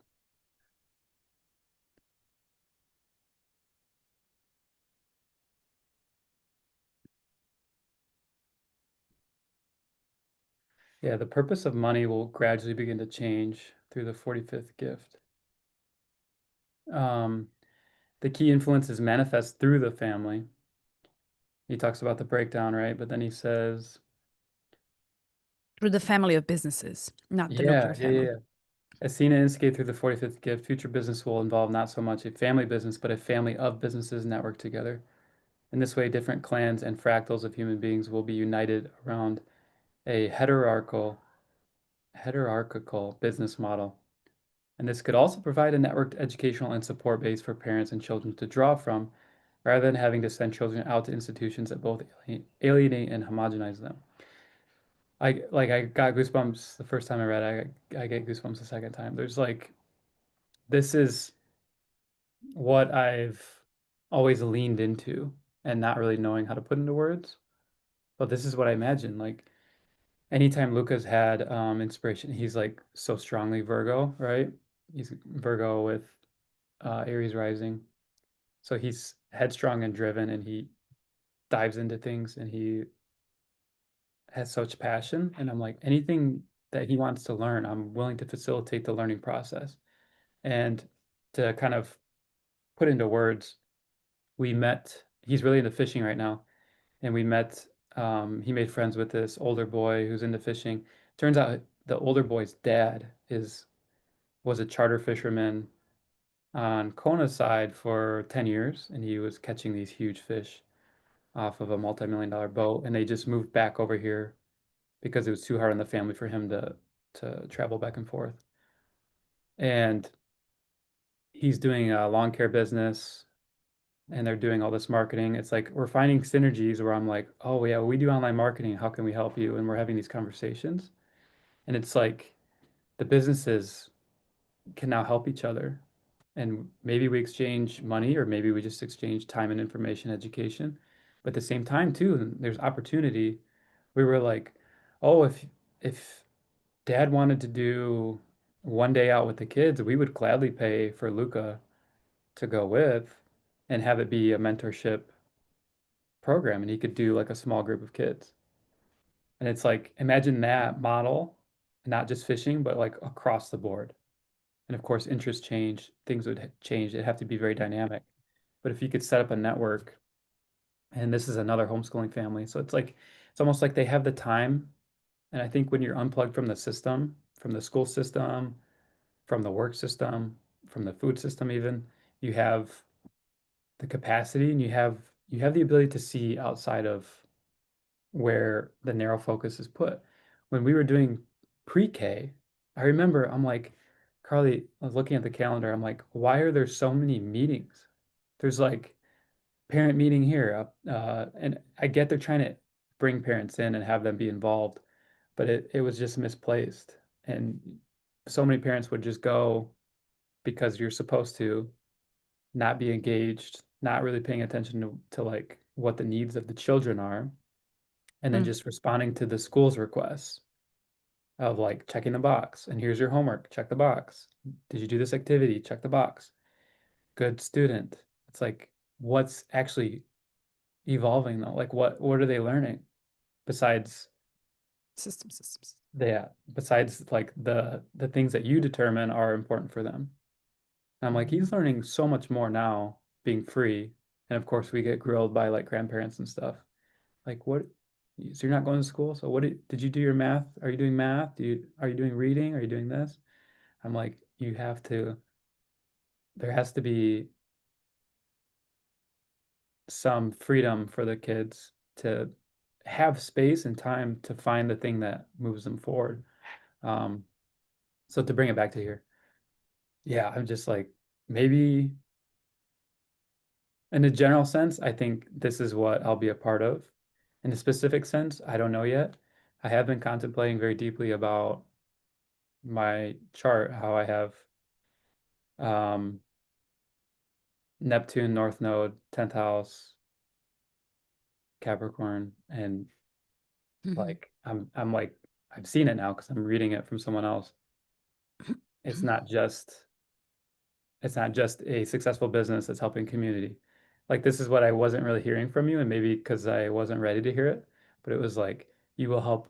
S3: Yeah, the purpose of money will gradually begin to change through the 45th gift. Um, the key influences manifest through the family. He talks about the breakdown, right? But then he says,
S1: Through the family of businesses, not the
S3: yeah,
S1: nuclear
S3: yeah, yeah,
S1: family.
S3: yeah. As seen and instigate through the 45th gift, future business will involve not so much a family business, but a family of businesses networked together. In this way, different clans and fractals of human beings will be united around a hierarchical business model. And this could also provide a networked educational and support base for parents and children to draw from, rather than having to send children out to institutions that both alienate and homogenize them. I got goosebumps the first time I read it. I get goosebumps the second time. There's like this is what I've always leaned into and not really knowing how to put into words. But this is what I imagine. Like anytime Luca's had inspiration, he's like so strongly Virgo, right? He's Virgo with Aries rising. So he's headstrong and driven and he dives into things and he has such passion. And I'm like, anything that he wants to learn, I'm willing to facilitate the learning process. And to kind of put into words, we met, he's really into fishing right now. And we met, he made friends with this older boy who's into fishing. Turns out the older boy's dad was a charter fisherman on Kona's side for 10 years, and he was catching these huge fish off of a multi-million-dollar boat, and they just moved back over here because it was too hard on the family for him to travel back and forth. And he's doing a lawn care business, and they're doing all this marketing. It's like we're finding synergies where I'm like, oh yeah, we do online marketing. How can we help you? And we're having these conversations, and it's like the businesses can now help each other. And maybe we exchange money, or maybe we just exchange time and information, education. But at the same time, too, there's opportunity. We were like, oh, if dad wanted to do one day out with the kids, we would gladly pay for Luca to go with and have it be a mentorship program. And he could do like a small group of kids. And it's like, imagine that model, not just fishing, but like across the board. And of course, interests change, things would change. It'd have to be very dynamic. But if you could set up a network And this is another homeschooling family. So it's like, it's almost like they have the time. And I think when you're unplugged from the system, from the school system, from the work system, from the food system even, you have the capacity and you have the ability to see outside of where the narrow focus is put. When we were doing pre-K, I remember I'm like, Carly, I was looking at the calendar, I'm like, why are there so many meetings? There's like parent meeting here, and I get they're trying to bring parents in and have them be involved, but it was just misplaced. And so many parents would just go because you're supposed to, not be engaged, not really paying attention to like what the needs of the children are, and then
S1: Mm.
S3: just responding to the school's requests of like checking the box. And here's your homework, check the box. Did you do this activity? Check the box. Good student. It's like, what's actually evolving though? Like what are they learning besides
S1: Systems.
S3: besides like the things that you determine are important for them? And I'm like, he's learning so much more now being free. And of course, we get grilled by like grandparents and stuff. Like, what? So you're not going to school? So did you do your math? Are you doing math? Are you doing reading? Are you doing this? I'm like, you have to, there has to be some freedom for the kids to have space and time to find the thing that moves them forward. Um, so to bring it back to here, yeah, I'm just like, maybe in a general sense, I think this is what I'll be a part of. In a specific sense, I don't know yet. I have been contemplating very deeply about my chart, how I have um, Neptune, North Node, 10th house, Capricorn, and
S1: Mhm.
S3: like I'm like I've seen it now because I'm reading it from someone else. It's not just it's not just a successful business that's helping community. Like this is what I wasn't really hearing from you, and maybe because I wasn't ready to hear it, but it was like you will help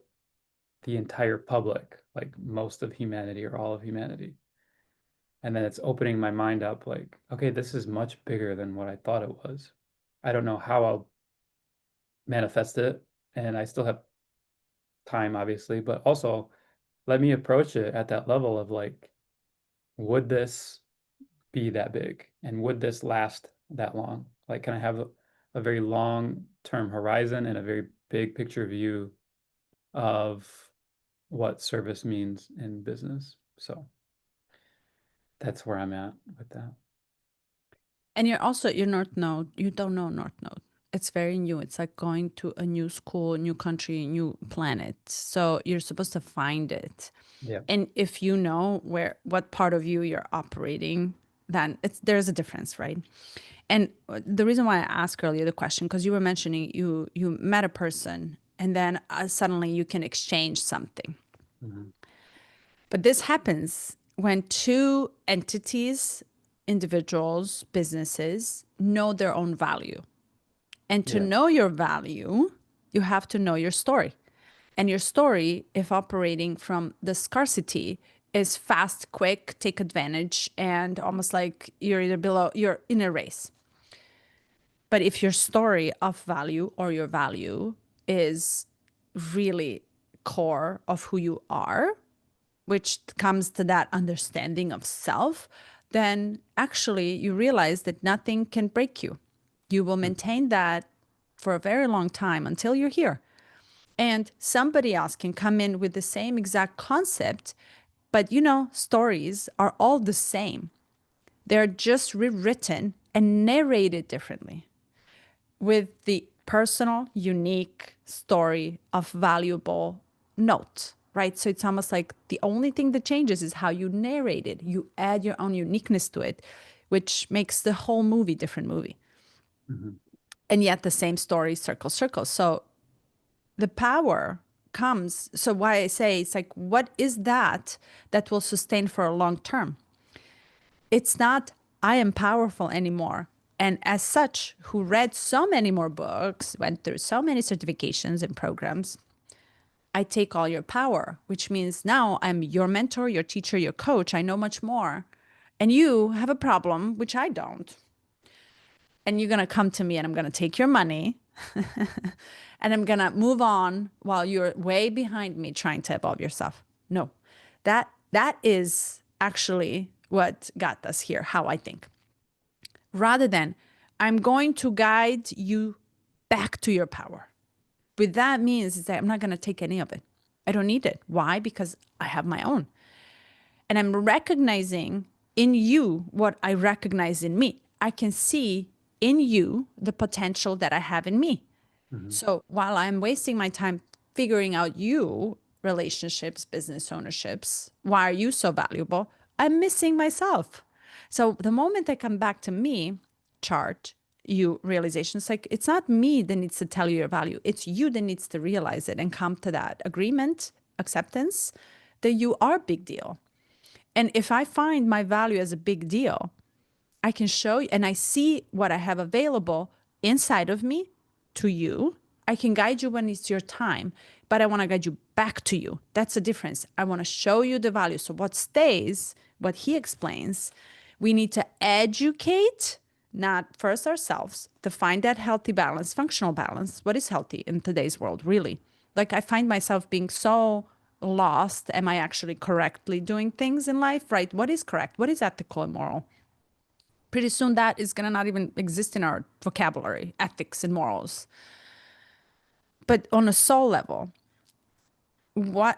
S3: the entire public, like most of humanity or all of humanity. And then it's opening my mind up like, okay, this is much bigger than what I thought it was. I don't know how I'll manifest it, and I still have time, obviously, but also let me approach it at that level of like, would this be that big? And would this last that long? Like, can I have a very long term horizon and a very big picture view of what service means in business? So that's where I'm at with that.
S1: And you're also your North Node. You don't know North Node. It's very new. It's like going to a new school, new country, new planet. So you're supposed to find it.
S3: Yeah.
S1: And if you know what part of you you're operating, then there's a difference, right? And the reason why I asked earlier the question, because you were mentioning you met a person and then suddenly you can exchange something.
S3: Mhm.
S1: But this happens when two entities, individuals, businesses know their own value. And to
S3: Yeah.
S1: know your value, you have to know your story. And your story, if operating from the scarcity, is fast, quick, take advantage, and almost like you're either below, you're in a race. But if your story of value or your value is really core of who you are, which comes to that understanding of self, then actually you realize that nothing can break you. You will
S3: Mhm.
S1: maintain that for a very long time until you're here. And somebody else can come in with the same exact concept, but stories are all the same. They're just rewritten and narrated differently with the personal, unique story of valuable note, right? So it's almost like the only thing that changes is how you narrate it. You add your own uniqueness to it, which makes the whole movie different movie.
S3: Mhm.
S1: And yet the same story circle. So the power comes. So why I say it's like, what is that will sustain for a long term? It's not I am powerful anymore. And as such, who read so many more books, went through so many certifications and programs, I take all your power, which means now I'm your mentor, your teacher, your coach. I know much more. And you have a problem, which I don't. And you're going to come to me and I'm going to take your money and I'm gonna move on while you're way behind me trying to evolve yourself. No, that is actually what got us here, how I think. Rather than I'm going to guide you back to your power. What that means is that I'm not going to take any of it. I don't need it. Why? Because I have my own. And I'm recognizing in you what I recognize in me. I can see in you the potential that I have in me.
S3: Hmm.
S1: So while I'm wasting my time figuring out you, relationships, business ownerships, why are you so valuable? I'm missing myself. So the moment I come back to me, chart, you realization, it's like it's not me that needs to tell you your value. It's you that needs to realize it and come to that agreement, acceptance that you are a big deal. And if I find my value as a big deal, I can show you and I see what I have available inside of me to you. I can guide you when it's your time, but I want to guide you back to you. That's the difference. I want to show you the value. So, what stays, what he explains, we need to educate, not first ourselves, to find that healthy balance, functional balance. What is healthy in today's world, really? Like, I find myself being so lost. Am I actually correctly doing things in life, right? What is correct? What is ethical and moral? Pretty soon that is going to not even exist in our vocabulary, ethics and morals. But on a soul level,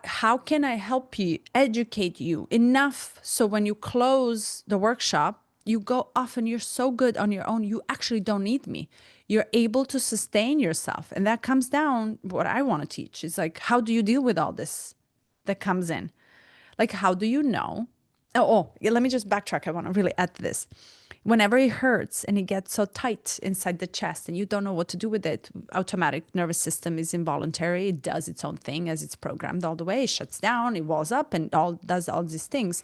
S1: how can I help you, educate you enough so when you close the workshop, you go off and you're so good on your own, you actually don't need me. You're able to sustain yourself. And that comes down what I want to teach is like, how do you deal with all this that comes in? Like, how do you know? Yeah, let me just backtrack. I want to really add to this. Whenever it hurts and it gets so tight inside the chest and you don't know what to do with it, automatic nervous system is involuntary. It does its own thing as it's programmed all the way. It shuts down, it walls up, and all does all these things.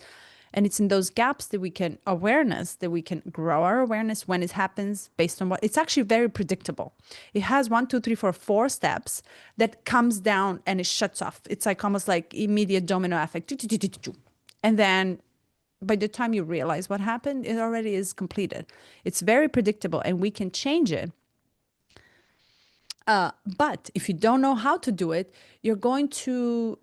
S1: And it's in those gaps that we can awareness, that we can grow our awareness when it happens based on what it's actually very predictable. It has 1, 2, 3, 4 steps that comes down and it shuts off. It's like almost like immediate domino effect. And then by the time you realize what happened, it already is completed. It's very predictable and we can change it. But if you don't know how to do it, you're going to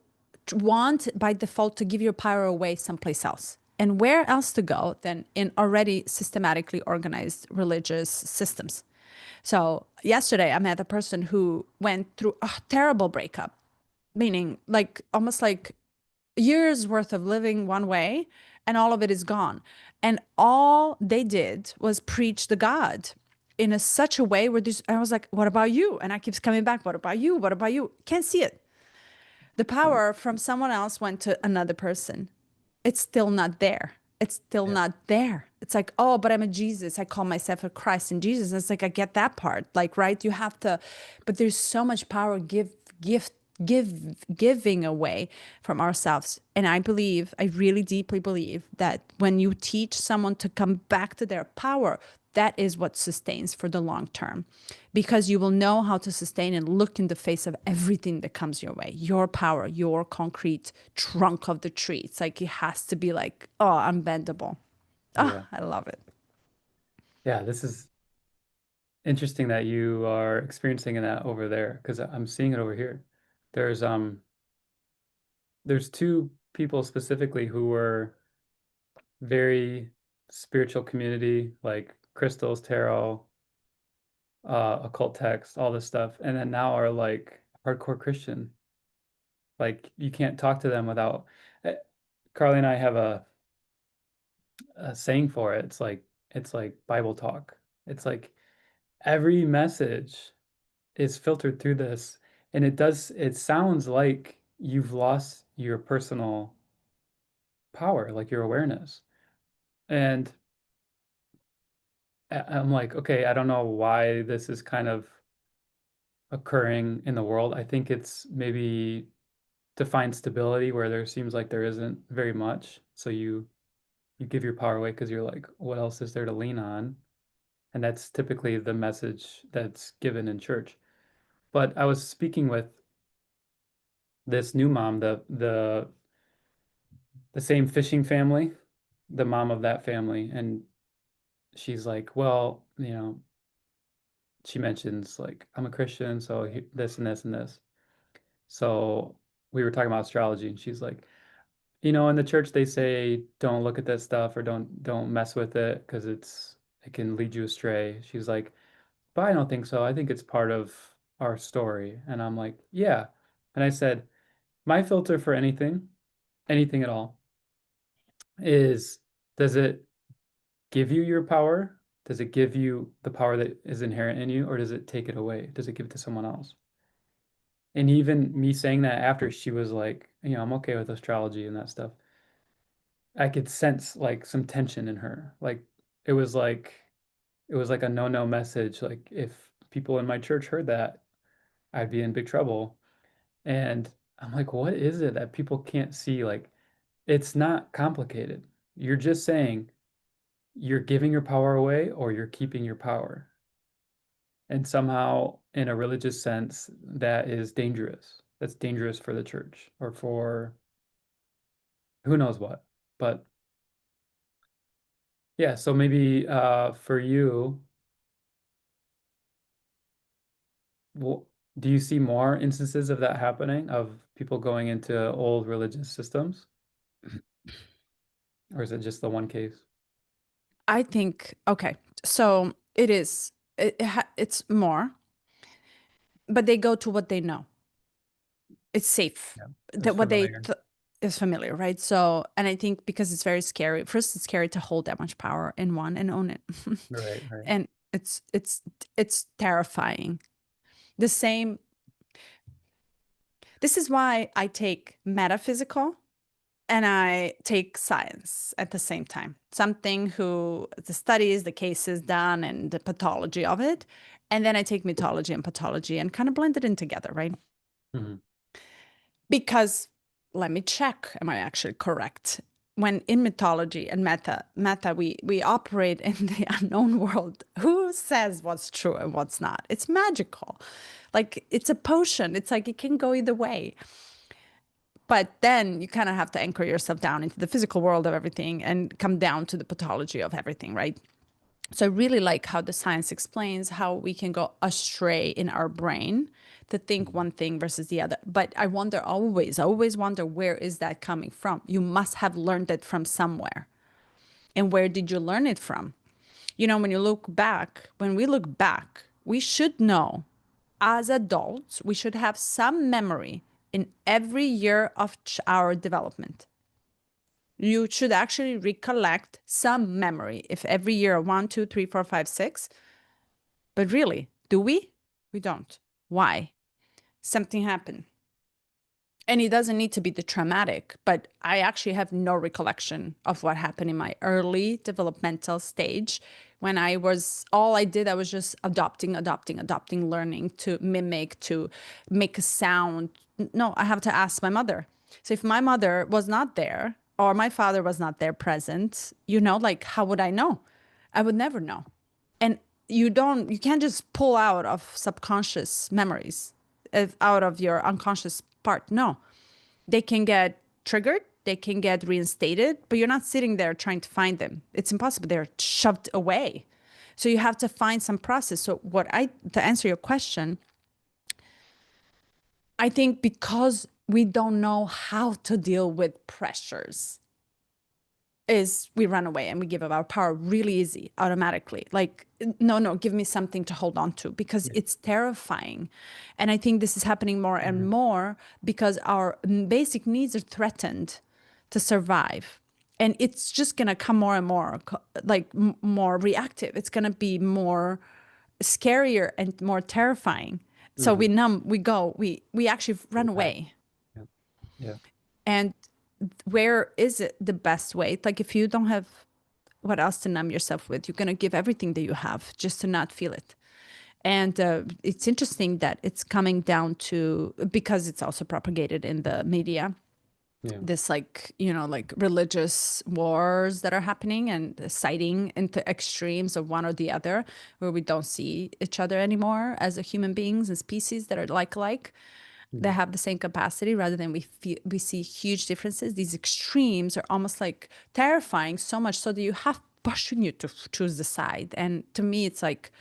S1: want by default to give your power away someplace else. And where else to go than in already systematically organized religious systems? So, yesterday I met a person who went through a terrible breakup, meaning like almost like years worth of living one way and all of it is gone. And all they did was preach the God in such a way where this, I was like, what about you? And I keeps coming back, what about you? What about you? Can't see it. The
S3: Right.
S1: power from someone else went to another person. It's still not there. It's still
S3: Yeah.
S1: not there. It's like, oh, but I'm a Jesus. I call myself a Christ in Jesus. And it's like, I get that part. Like, right? You have to, but there's so much power giving away from ourselves. And I believe, I really deeply believe that when you teach someone to come back to their power, that is what sustains for the long term because you will know how to sustain and look in the face of everything that comes your way. Your power, your concrete trunk of the tree. It's like it has to be like, oh, unbendable. Oh,
S3: Yeah.
S1: I love it.
S3: Yeah. This is interesting that you are experiencing that over there because I'm seeing it over here. There's um there's two people specifically who were very spiritual community, like crystals, tarot, occult text, all this stuff, and then now are like hardcore Christian. Like you can't talk to them without. eh, Carly and I have a saying for it. It's like Bible talk. It's like every message is filtered through this, and it sounds like you've lost your personal power, like your awareness. And I'm like, okay, I don't know why this is kind of occurring in the world. I think it's maybe to find stability where there seems like there isn't very much. So you give your power away because you're like, what else is there to lean on? And that's typically the message that's given in church. But I was speaking with this new mom, the same fishing family, the mom of that family, and she's like, well, she mentions like, I'm a Christian, so this and this and this. So we were talking about astrology, and she's like, in the church they say don't look at that stuff or don't mess with it because it can lead you astray. She's like, but I don't think so. I think it's part of our story. And I'm like, yeah. And I said, my filter for anything at all, is does it give you your power? Does it give you the power that is inherent in you, or does it take it away? Does it give it to someone else? And even me saying that after, she was like, I'm okay with astrology and that stuff. I could sense like some tension in her. Like it was like it was like a no message. Like if people in my church heard that, I'd be in big trouble. And I'm like, what is it that people can't see? Like it's not complicated. You're just saying you're giving your power away or you're keeping your power. And somehow, in a religious sense, that is dangerous. That's dangerous for the church or for who knows what. But yeah, so maybe for you, wh- do you see more instances of that happening, of people going into old religious systems? Or is it just the one case?
S1: I think, okay, so it is, it's more, but they go to what they know. It's safe.
S3: Yeah. It's
S1: That what they
S3: familiar.
S1: is familiar, right? So, and I think because it's very scary. First, it's scary to hold that much power in one and own it,
S3: Right, right.
S1: and it's terrifying. The same. This is why I take metaphysical and I take science at the same time. Something who the studies, the cases done, and the pathology of it, and then I take mythology and pathology and kind of blend it in together, right?
S3: Hmm.
S1: Because let me check, am I actually correct? When in mythology and meta, we operate in the unknown world. Who says what's true and what's not? It's magical. Like it's a potion. It's like it can go either way. But then you kind of have to anchor yourself down into the physical world of everything and come down to the pathology of everything, right? So I really like how the science explains how we can go astray in our brain to think one thing versus the other. But I wonder always wonder, where is that coming from? You must have learned it from somewhere. And where did you learn it from? When you look back, when we look back, we should know as adults, we should have some memory in every year of our development. You should actually recollect some memory if every year, one, two, three, four, five, six. But really, do we? We don't. Why? Something happened. And it doesn't need to be the traumatic, but I actually have no recollection of what happened in my early developmental stage when all I did, I was just adopting, learning to mimic, to make a sound. No, I have to ask my mother. So if my mother was not there or my father was not there present, like how would I know? I would never know. And you can't just pull out of subconscious memories, out of your unconscious part. No, they can get triggered, they can get reinstated, but you're not sitting there trying to find them. It's impossible. They're shoved away. So you have to find some process. So to answer your question, I think because we don't know how to deal with pressures, is we run away and we give up our power really easy, automatically. Like, no, give me something to hold on to, because
S3: Yeah.
S1: it's terrifying. And I think this is happening more and
S3: Mhm.
S1: more because our basic needs are threatened to survive. And it's just going to come more and more like more reactive. It's going to be more scarier and more terrifying. So we
S3: Mhm.
S1: numb, we actually run
S3: Impact.
S1: away.
S3: Yeah. Yeah.
S1: And where is it the best way? Like if you don't have what else to numb yourself with, you're going to give everything that you have just to not feel it. And it's interesting that it's coming down to, because it's also propagated in the media,
S3: Yeah.
S1: this like religious wars that are happening and citing into extremes of one or the other, where we don't see each other anymore as a human beings and species that are like alike, that
S3: Mhm.
S1: have the same capacity, rather than we see huge differences. These extremes are almost like terrifying, so much so that you have pushing you to choose the side. And to me, it's like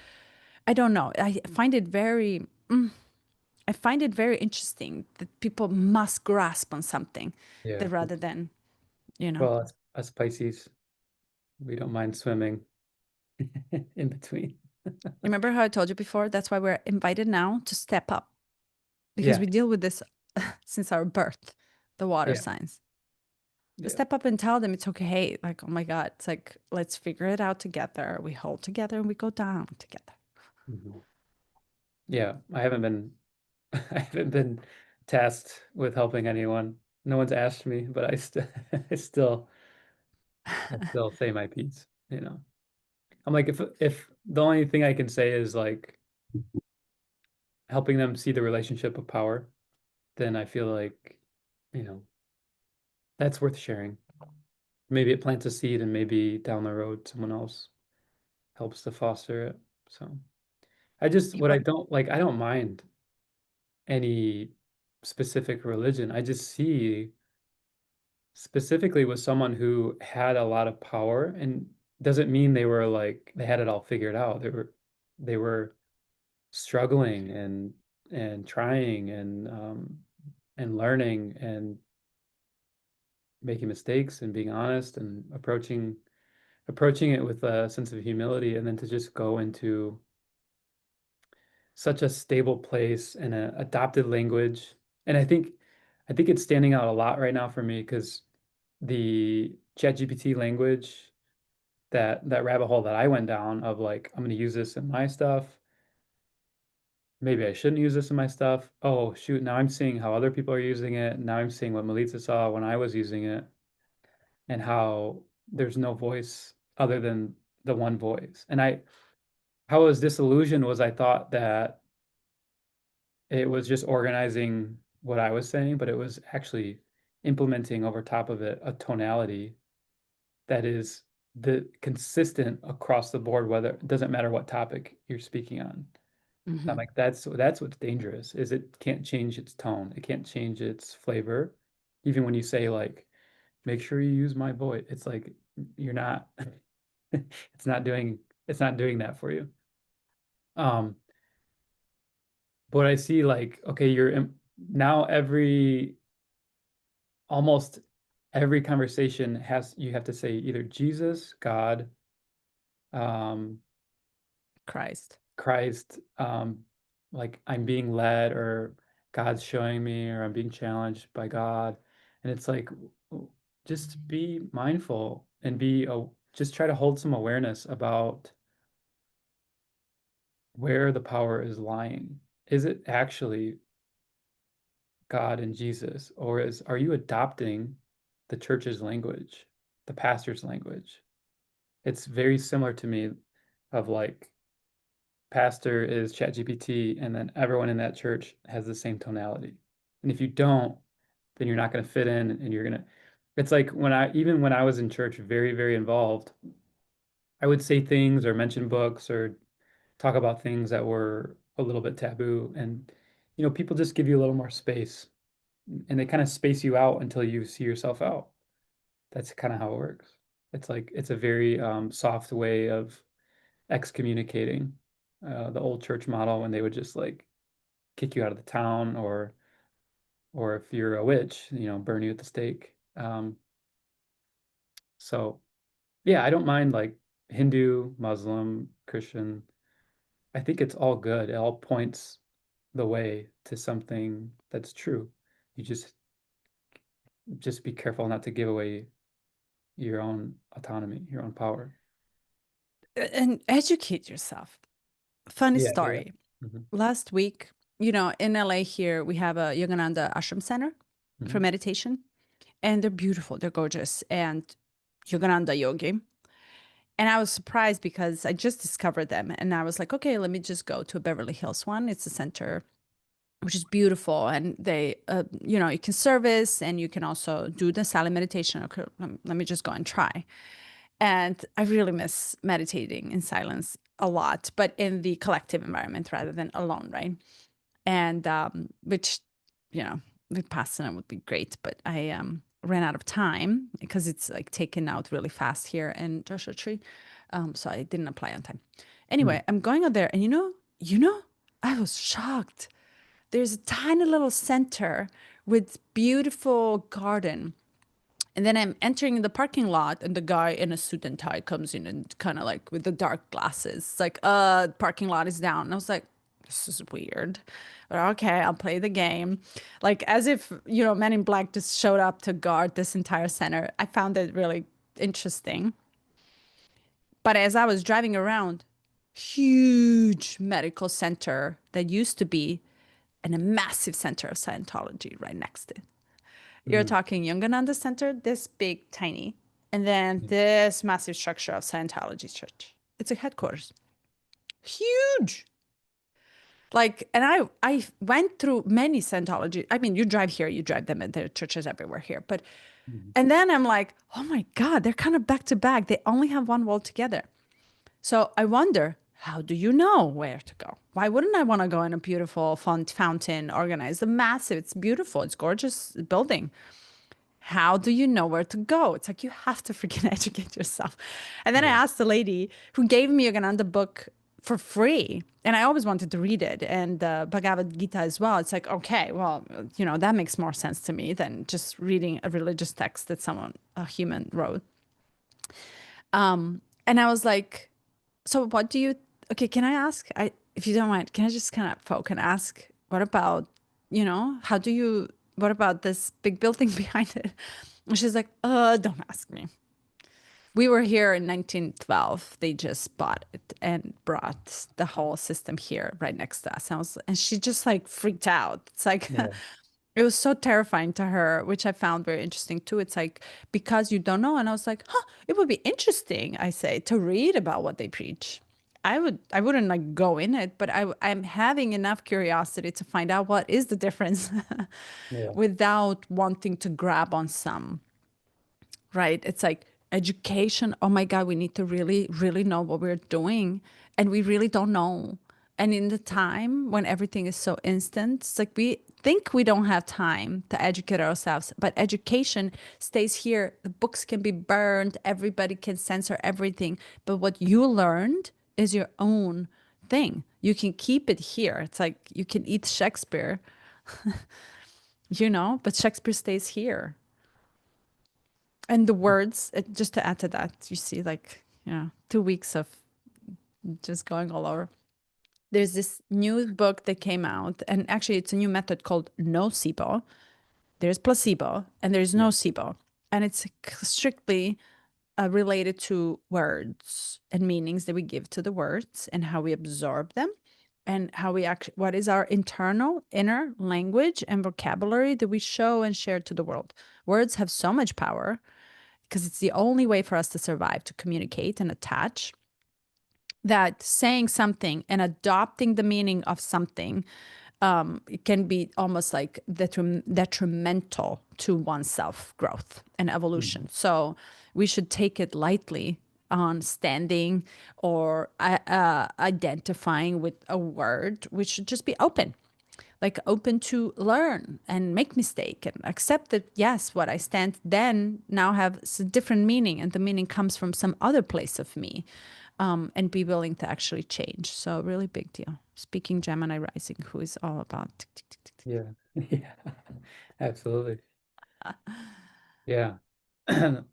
S1: I don't know. I find it very, I find it very interesting that people must grasp on something
S3: Yeah.
S1: that rather than, you know.
S3: Well, as Pisces, we don't mind swimming in between.
S1: Remember how I told you before? That's why we're invited now to step up because
S3: Yeah.
S1: we deal with this since our birth, the water
S3: Yeah.
S1: signs. To
S3: Yeah.
S1: step up and tell them it's okay. Hey, like, oh my God, it's like, let's figure it out together. We hold together and we go down together.
S3: Mhm. Yeah. I haven't been tasked with helping anyone. No one's asked me, but I still I still say my piece, you know. I'm like if the only thing I can say is like helping them see the relationship of power, then I feel like, you know, that's worth sharing. Maybe it plants a seed and maybe down the road someone else helps to foster it. So I just
S1: You
S3: what I
S1: are-
S3: don't like, I don't mind any specific religion. I just see specifically with someone who had a lot of power and doesn't mean they were like they had it all figured out. They were struggling and trying and learning and making mistakes and being honest and approaching it with a sense of humility and then to just go into such a stable place and a adopted language. And I think it's standing out a lot right now for me because the ChatGPT language that rabbit hole that I went down of like I'm going to use this in my stuff. Maybe I shouldn't use this in my stuff. Oh shoot, now I'm seeing how other people are using it. Now I'm seeing what Melissa saw when I was using it and how there's no voice other than the one voice. And how I was disillusioned was I thought that it was just organizing what I was saying, but it was actually implementing over top of it a tonality that is the consistent across the board, whether it doesn't matter what topic you're speaking on. I'm
S1: Mhm.
S3: like, that's what's dangerous, is it can't change its tone. It can't change its flavor. Even when you say like, make sure you use my voice, it's like you're not it's not doing that for you. Um, but I see like, okay, now almost every conversation you have to say either Jesus, God, um,
S1: Christ.
S3: Christ, like I'm being led or God's showing me or I'm being challenged by God. And it's like just be mindful and just try to hold some awareness about where the power is lying. Is it actually God and Jesus, or are you adopting the church's language, the pastor's language? It's very similar to me of like pastor is ChatGPT, and then everyone in that church has the same tonality. And if you don't, then you're not going to fit in, and it's like even when I was in church, very, very involved, I would say things or mention books or talk about things that were a little bit taboo. And, people just give you a little more space and they kind of space you out until you see yourself out. That's kind of how it works. It's like, it's a very soft way of excommunicating the old church model when they would just like kick you out of the town or if you're a witch, burn you at the stake. So yeah, I don't mind like Hindu, Muslim, Christian. I think it's all good. It all points the way to something that's true. You just be careful not to give away your own autonomy, your own power.
S1: And educate yourself. Funny
S3: Yeah, yeah.
S1: story.
S3: Hmm.
S1: Last week, in LA here, we have a Yogananda Ashram Center for
S3: Hmm.
S1: meditation, and they're beautiful, they're gorgeous, and Yogananda Yogi. And I was surprised because I just discovered them, and I was like, okay, let me just go to a Beverly Hills one. It's a center which is beautiful, and you can service, and you can also do the silent meditation. Okay, let me just go and try. And I really miss meditating in silence a lot, but in the collective environment rather than alone, right? And which, you know, Vipassana would be great, but I ran out of time because it's like taken out really fast here in Joshua Tree. So I didn't apply on time.
S3: Mm.
S1: Anyway, I'm going out there and I was shocked. There's a tiny little center with beautiful garden. And then I'm entering the parking lot, and the guy in a suit and tie comes in and kind of like with the dark glasses. It's like, parking lot is down. And I was like, this is weird. But okay, I'll play the game. Like as if, Men in Black just showed up to guard this entire center. I found it really interesting. But as I was driving around, huge medical center that used to be and a massive center of Scientology right next to it. You're
S3: Mm.
S1: talking Jungananda Center, this big, tiny, and then
S3: Yeah.
S1: this massive structure of Scientology Church. It's a headquarters. Huge. Like, and I went through many Scientology. I mean, you drive here, you drive them, and there are churches everywhere here. But,
S3: Mhm.
S1: and then I'm like, oh my God, they're kind of back to back. They only have one wall together. So I wonder, how do you know where to go? Why wouldn't I want to go in a beautiful fountain, organized, a massive, it's beautiful, it's gorgeous building. How do you know where to go? It's like you have to freaking educate yourself. And then I
S3: Yeah.
S1: asked the lady who gave me Yogananda book for free. And I always wanted to read it, and the Bhagavad Gita as well. It's like, okay, well, that makes more sense to me than just reading a religious text that a human wrote. And I was like, so what do you, okay, can I ask, if you don't mind, can I just kind of poke and ask, what about, how do you, what about this big building behind it? And she's like, don't ask me. We were here in 1912. They just bought it and brought the whole system here right next to us. And she just like freaked out. It's like,
S3: Yeah.
S1: it was so terrifying to her, which I found very interesting too. It's like, because you don't know. And I was like, huh, it would be interesting, I say, to read about what they preach. I wouldn't like go in it, but I'm having enough curiosity to find out what is the difference
S3: Yeah.
S1: without wanting to grab on some, right? It's like education. Oh my God, we need to really, really know what we're doing. And we really don't know. And in the time when everything is so instant, it's like we think we don't have time to educate ourselves, but education stays here. The books can be burned, everybody can censor everything. But what you learned is your own thing. You can keep it here. It's like you can eat Shakespeare, but Shakespeare stays here. And the words, just to add to that, you see, like, 2 weeks of just going all over. There's this new book that came out, and actually, it's a new method called nocebo. There's placebo, and there's
S3: Yeah.
S1: nocebo, and it's strictly related to words and meanings that we give to the words and how we absorb them, and how we actually, what is our internal inner language and vocabulary that we show and share to the world. Words have so much power because it's the only way for us to survive, to communicate and attach, that saying something and adopting the meaning of something, it can be almost like detrimental to one's self growth and evolution.
S3: Mhm.
S1: So we should take it lightly on standing or identifying with a word. We should just be open, like open to learn and make mistake and accept that, yes, what I stand then now have a different meaning, and the meaning comes from some other place of me, and be willing to actually change. So really big deal. Speaking Gemini rising, who is all about tick, tick, tick, tick, tick.
S3: Yeah. Yeah. Absolutely. Yeah. I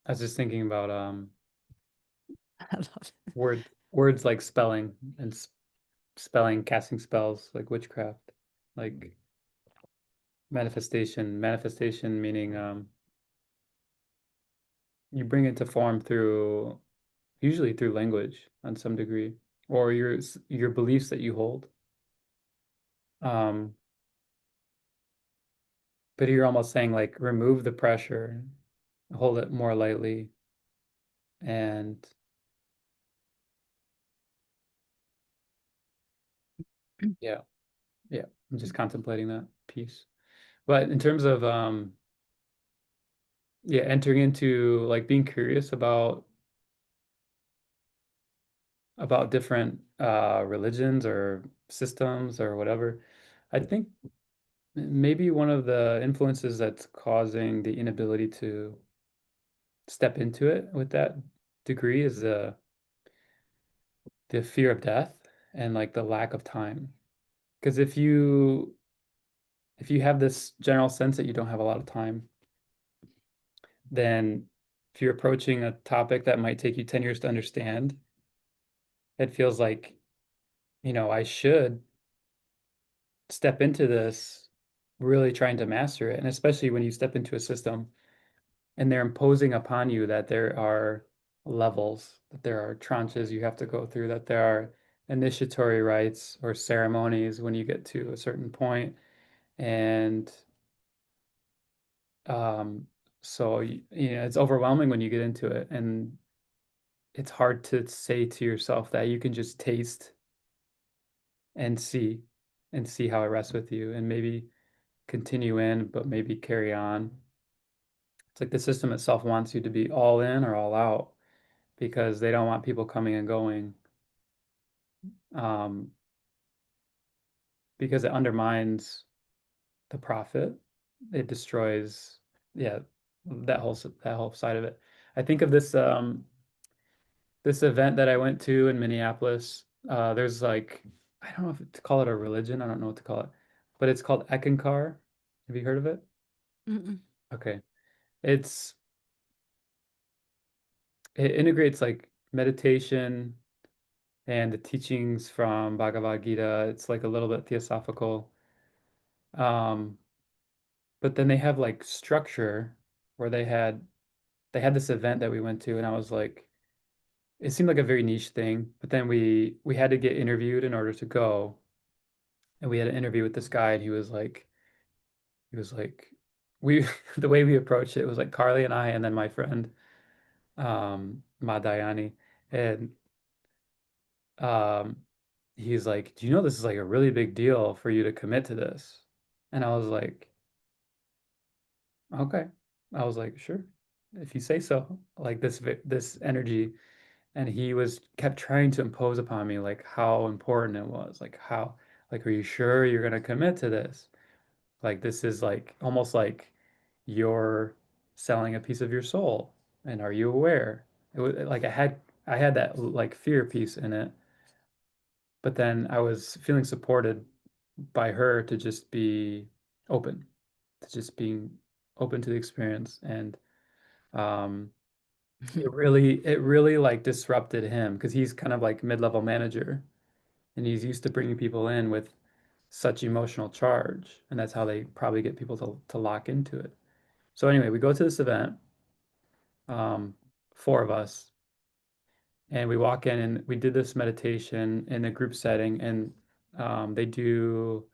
S3: was just thinking about
S1: I love it.
S3: words like spelling and spelling, casting spells like witchcraft, like manifestation meaning you bring it to form through usually through language on some degree, or your beliefs that you hold. Um, but you're almost saying like remove the pressure, hold it more lightly, and yeah, yeah. I'm just contemplating that piece. But in terms of yeah, entering into like being curious about different religions or systems or whatever, I think maybe one of the influences that's causing the inability to step into it with that degree is the fear of death and like the lack of time. Because if you have this general sense that you don't have a lot of time, then if you're approaching a topic that might take you 10 years to understand, it feels like, I should step into this really trying to master it. And especially when you step into a system and they're imposing upon you that there are levels, that there are tranches you have to go through, that there are initiatory rites or ceremonies when you get to a certain point. And um, so, it's overwhelming when you get into it. And it's hard to say to yourself that you can just taste and see how it rests with you and maybe continue in, but maybe carry on. It's like the system itself wants you to be all in or all out because they don't want people coming and going, um, because it undermines the profit. It destroys, yeah, that whole side of it. I think of this event that I went to in Minneapolis. There's like, I don't know if to call it a religion. I don't know what to call it, but it's called Eckankar. Have you heard of it?
S1: Mm-mm.
S3: Okay. It's it integrates like meditation and the teachings from Bhagavad Gita. It's like a little bit theosophical. Um, but then they have like structure where they had this event that we went to, and I was like, it seemed like a very niche thing, but then we had to get interviewed in order to go. And we had an interview with this guy, and he was like we the way we approached it was like Carly and I and then my friend Madayani. And um he's like, "Do you know this is like a really big deal for you to commit to this?" And I was like, "Okay." I was like, "Sure. If you say so." Like this energy, and he was kept trying to impose upon me like how important it was. Like, are you sure you're going to commit to this? Like this is like almost like you're selling a piece of your soul. And are you aware? It was like I had that like fear piece in it, but then I was feeling supported by her to just be open, to just being open to the experience. And um, it really like disrupted him because he's kind of like mid-level manager and he's used to bringing people in with such emotional charge, and that's how they probably get people to lock into it. So anyway, we go to this event, um, four of us, and we walk in and we did this meditation in a group setting, and they do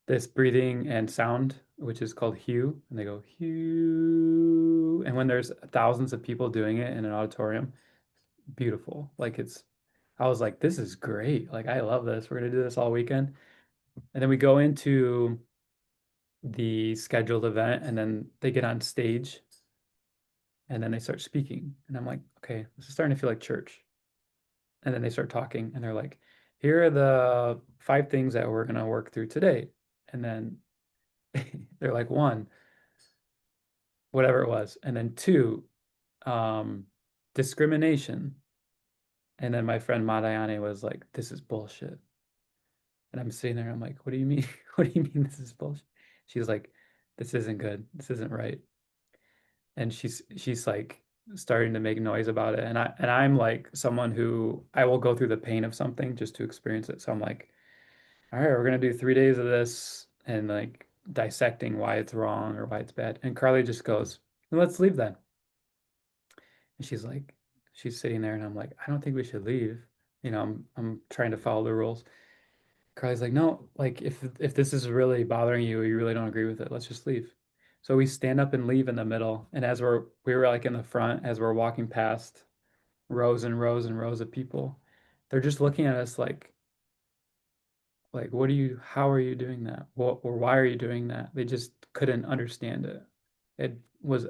S3: this breathing and sound, which is called hue, and they go hue. And when there's thousands of people doing it in an auditorium, beautiful. I was like, this is great. Like, I love this. We're gonna do this all weekend. And then we go into the scheduled event, and then they get on stage, and then they start speaking. And I'm like, okay, this is starting to feel like church. And then they start talking, and they're like, here are the 5 things that we're gonna work through today. And then they're like, one, whatever it was, and then two, um, discrimination. And then my friend Madayane was like, this is bullshit. And I'm sitting there, I'm like, what do you mean? What do you mean this is bullshit? She's like, this isn't good. This isn't right. And she's like starting to make noise about it. And I'm like someone who I will go through the pain of something just to experience it. So I'm like, all right, we're gonna do 3 days of this and like dissecting why it's wrong or why it's bad. And Carly just goes, "Well, let's leave then." And she's sitting there, and I'm like, I don't think we should leave. I'm trying to follow the rules. Carly's like, no, like if this is really bothering you or you really don't agree with it, let's just leave. So we stand up and leave in the middle. And as we were like in the front, as we're walking past rows and rows and rows of people, they're just looking at us like, how are you doing that? What, or why are you doing that? They just couldn't understand it. It was,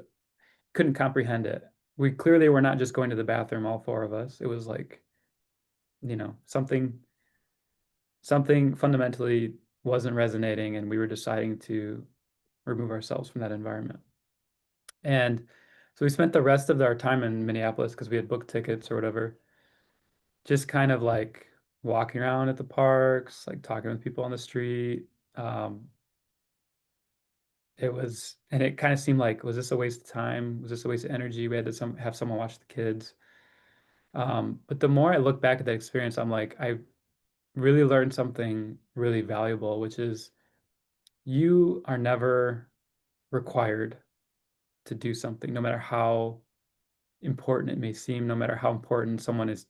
S3: couldn't comprehend it. We clearly were not just going to the bathroom, all four of us. It was like, something fundamentally wasn't resonating, and we were deciding to remove ourselves from that environment. And so we spent the rest of our time in Minneapolis because we had booked tickets or whatever, just kind of like walking around at the parks, like talking with people on the street. Um, and it kind of seemed like, was this a waste of time? Was this a waste of energy? We had to have someone watch the kids. But the more I look back at that experience, I'm like, I really learned something really valuable, which is you are never required to do something, no matter how important it may seem, no matter how important someone is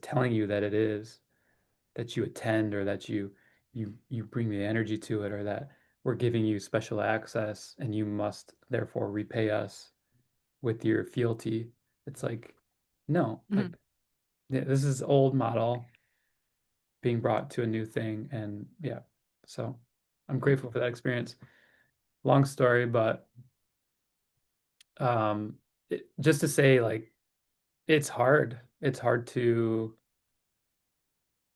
S3: telling you that it is, that you attend or that you bring the energy to it, or that we're giving you special access and you must therefore repay us with your fealty. It's like, no, like
S1: Mhm.
S3: yeah, this is old model being brought to a new thing. And yeah, so I'm grateful for that experience. Long story, but just to say, like, it's hard. It's hard to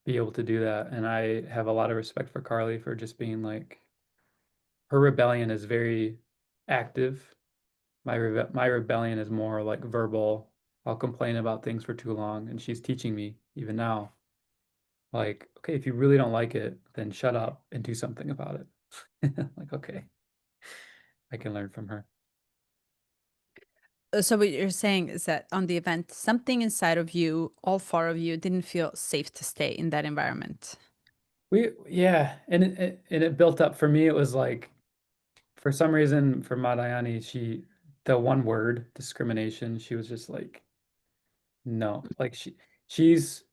S3: be able to do that. And I have a lot of respect for Carly for just being like, her rebellion is very active. My rebellion is more like verbal. I'll complain about things for too long, and she's teaching me even now, like, okay, if you really don't like it, then shut up and do something about it. Like, okay, I can learn from her.
S1: So what you're saying is that on the event, something inside of you, all four of you, didn't feel safe to stay in that environment.
S3: Yeah, and it built up for me. It was like, for some reason, for Madayani, the one word discrimination, she was just like, no, like she's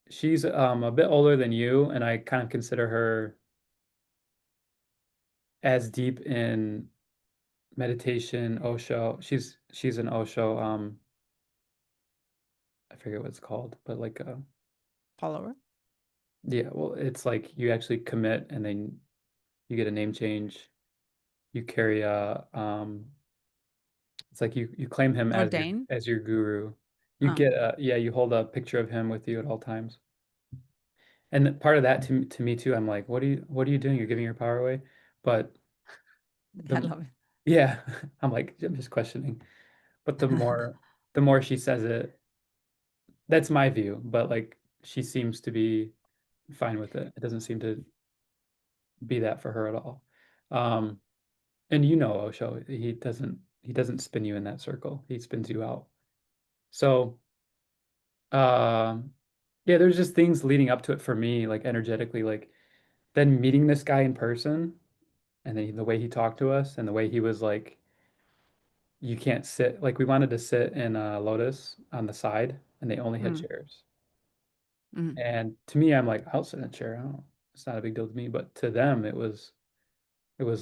S3: she's a bit older than you, and I kind of consider her as deep in meditation, Osho. She's an Osho, I forget what it's called, but like
S1: Follower?
S3: yeah, well, it's like you actually commit and then you get a name change. You carry a it's like you claim him
S1: Ordain?
S3: as your guru. You
S1: Oh,
S3: get a yeah, you hold a picture of him with you at all times. And part of that to me too, I'm like, what are you doing? You're giving your power away. But
S1: I
S3: the
S1: love
S3: yeah, I'm like, I'm just questioning. But
S1: it.
S3: the more she says it, that's my view, but like she seems to be fine with it. It doesn't seem to be that for her at all. Um, and you know Osho, he doesn't spin you in that circle. He spins you out. So um yeah, there's just things leading up to it for me, like energetically, like then meeting this guy in person, and then the way he talked to us and the way he was like, you can't sit, like we wanted to sit in a lotus on the side and they only had
S1: Mm,
S3: chairs.
S1: mm.
S3: And to me, I'm like, I'll sit in a chair. I don't, it's not a big deal to me. But to them, it was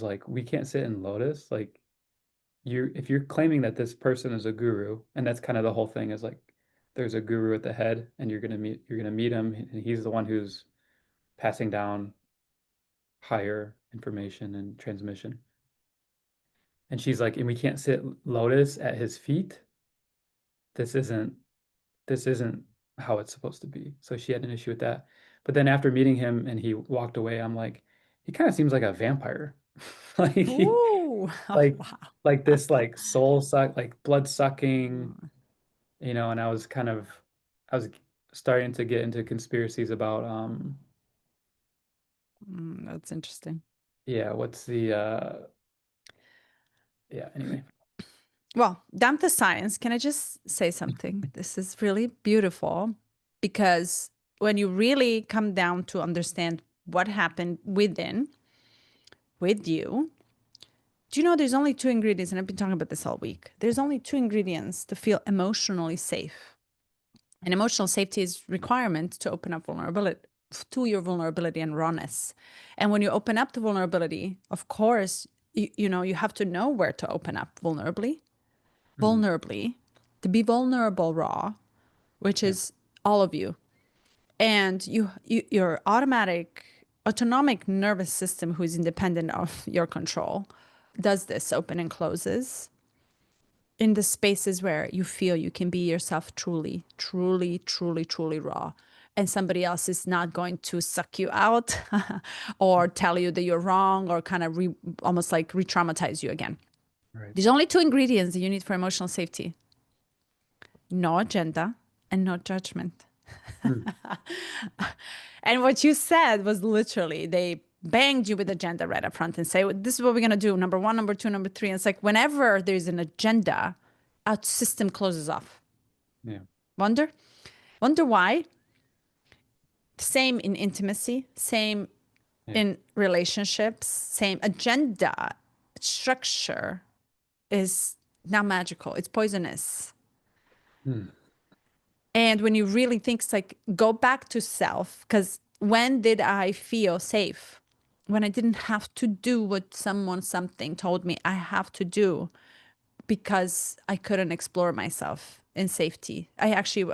S3: like, we can't sit in lotus. Like if you're claiming that this person is a guru, and that's kind of the whole thing, is like there's a guru at the head, and you're gonna meet him, and he's the one who's passing down higher information and transmission. And she's like, and we can't sit lotus at his feet. This isn't this isn't how it's supposed to be. So she had an issue with that. But then after meeting him and he walked away, I'm like, he kind of seems like a vampire. Like
S1: Ooh, oh,
S3: like like
S1: wow.
S3: this like soul suck, like blood sucking,
S1: Mm,
S3: and I was starting to get into conspiracies about
S1: that's interesting.
S3: yeah, what's the yeah, anyway.
S1: Well, down to science, can I just say something? This is really beautiful because when you really come down to understand what happened within with you, do you know there's only two ingredients, and I've been talking about this all week. There's only two ingredients to feel emotionally safe. And emotional safety is requirement to open up vulnerability to your vulnerability and rawness. And when you open up to vulnerability, of course, you have to know where to open up
S3: Mhm.
S1: to be vulnerable raw, which
S3: Yeah,
S1: is all of you. And your autonomic nervous system, who is independent of your control, does this, open and closes in the spaces where you feel you can be yourself truly, truly, truly, truly raw. And somebody else is not going to suck you out or tell you that you're wrong or kind of almost like re traumatize you again.
S3: right.
S1: There's only two ingredients that you need for emotional safety: no agenda and no judgment.
S3: Hmm.
S1: And what you said was literally they banged you with agenda right up front and say, "Well, this is what we're going to do. Number one, number two, number three." And it's like whenever there's an agenda, our system closes off.
S3: Yeah.
S1: Wonder? Wonder why? Same in intimacy, same
S3: Yeah.
S1: in relationships, same agenda, structure is not magical. It's poisonous.
S3: Hmm.
S1: And when you really think, it's like, go back to self, because when did I feel safe? When I didn't have to do what someone, something told me I have to do because I couldn't explore myself in safety. I actually,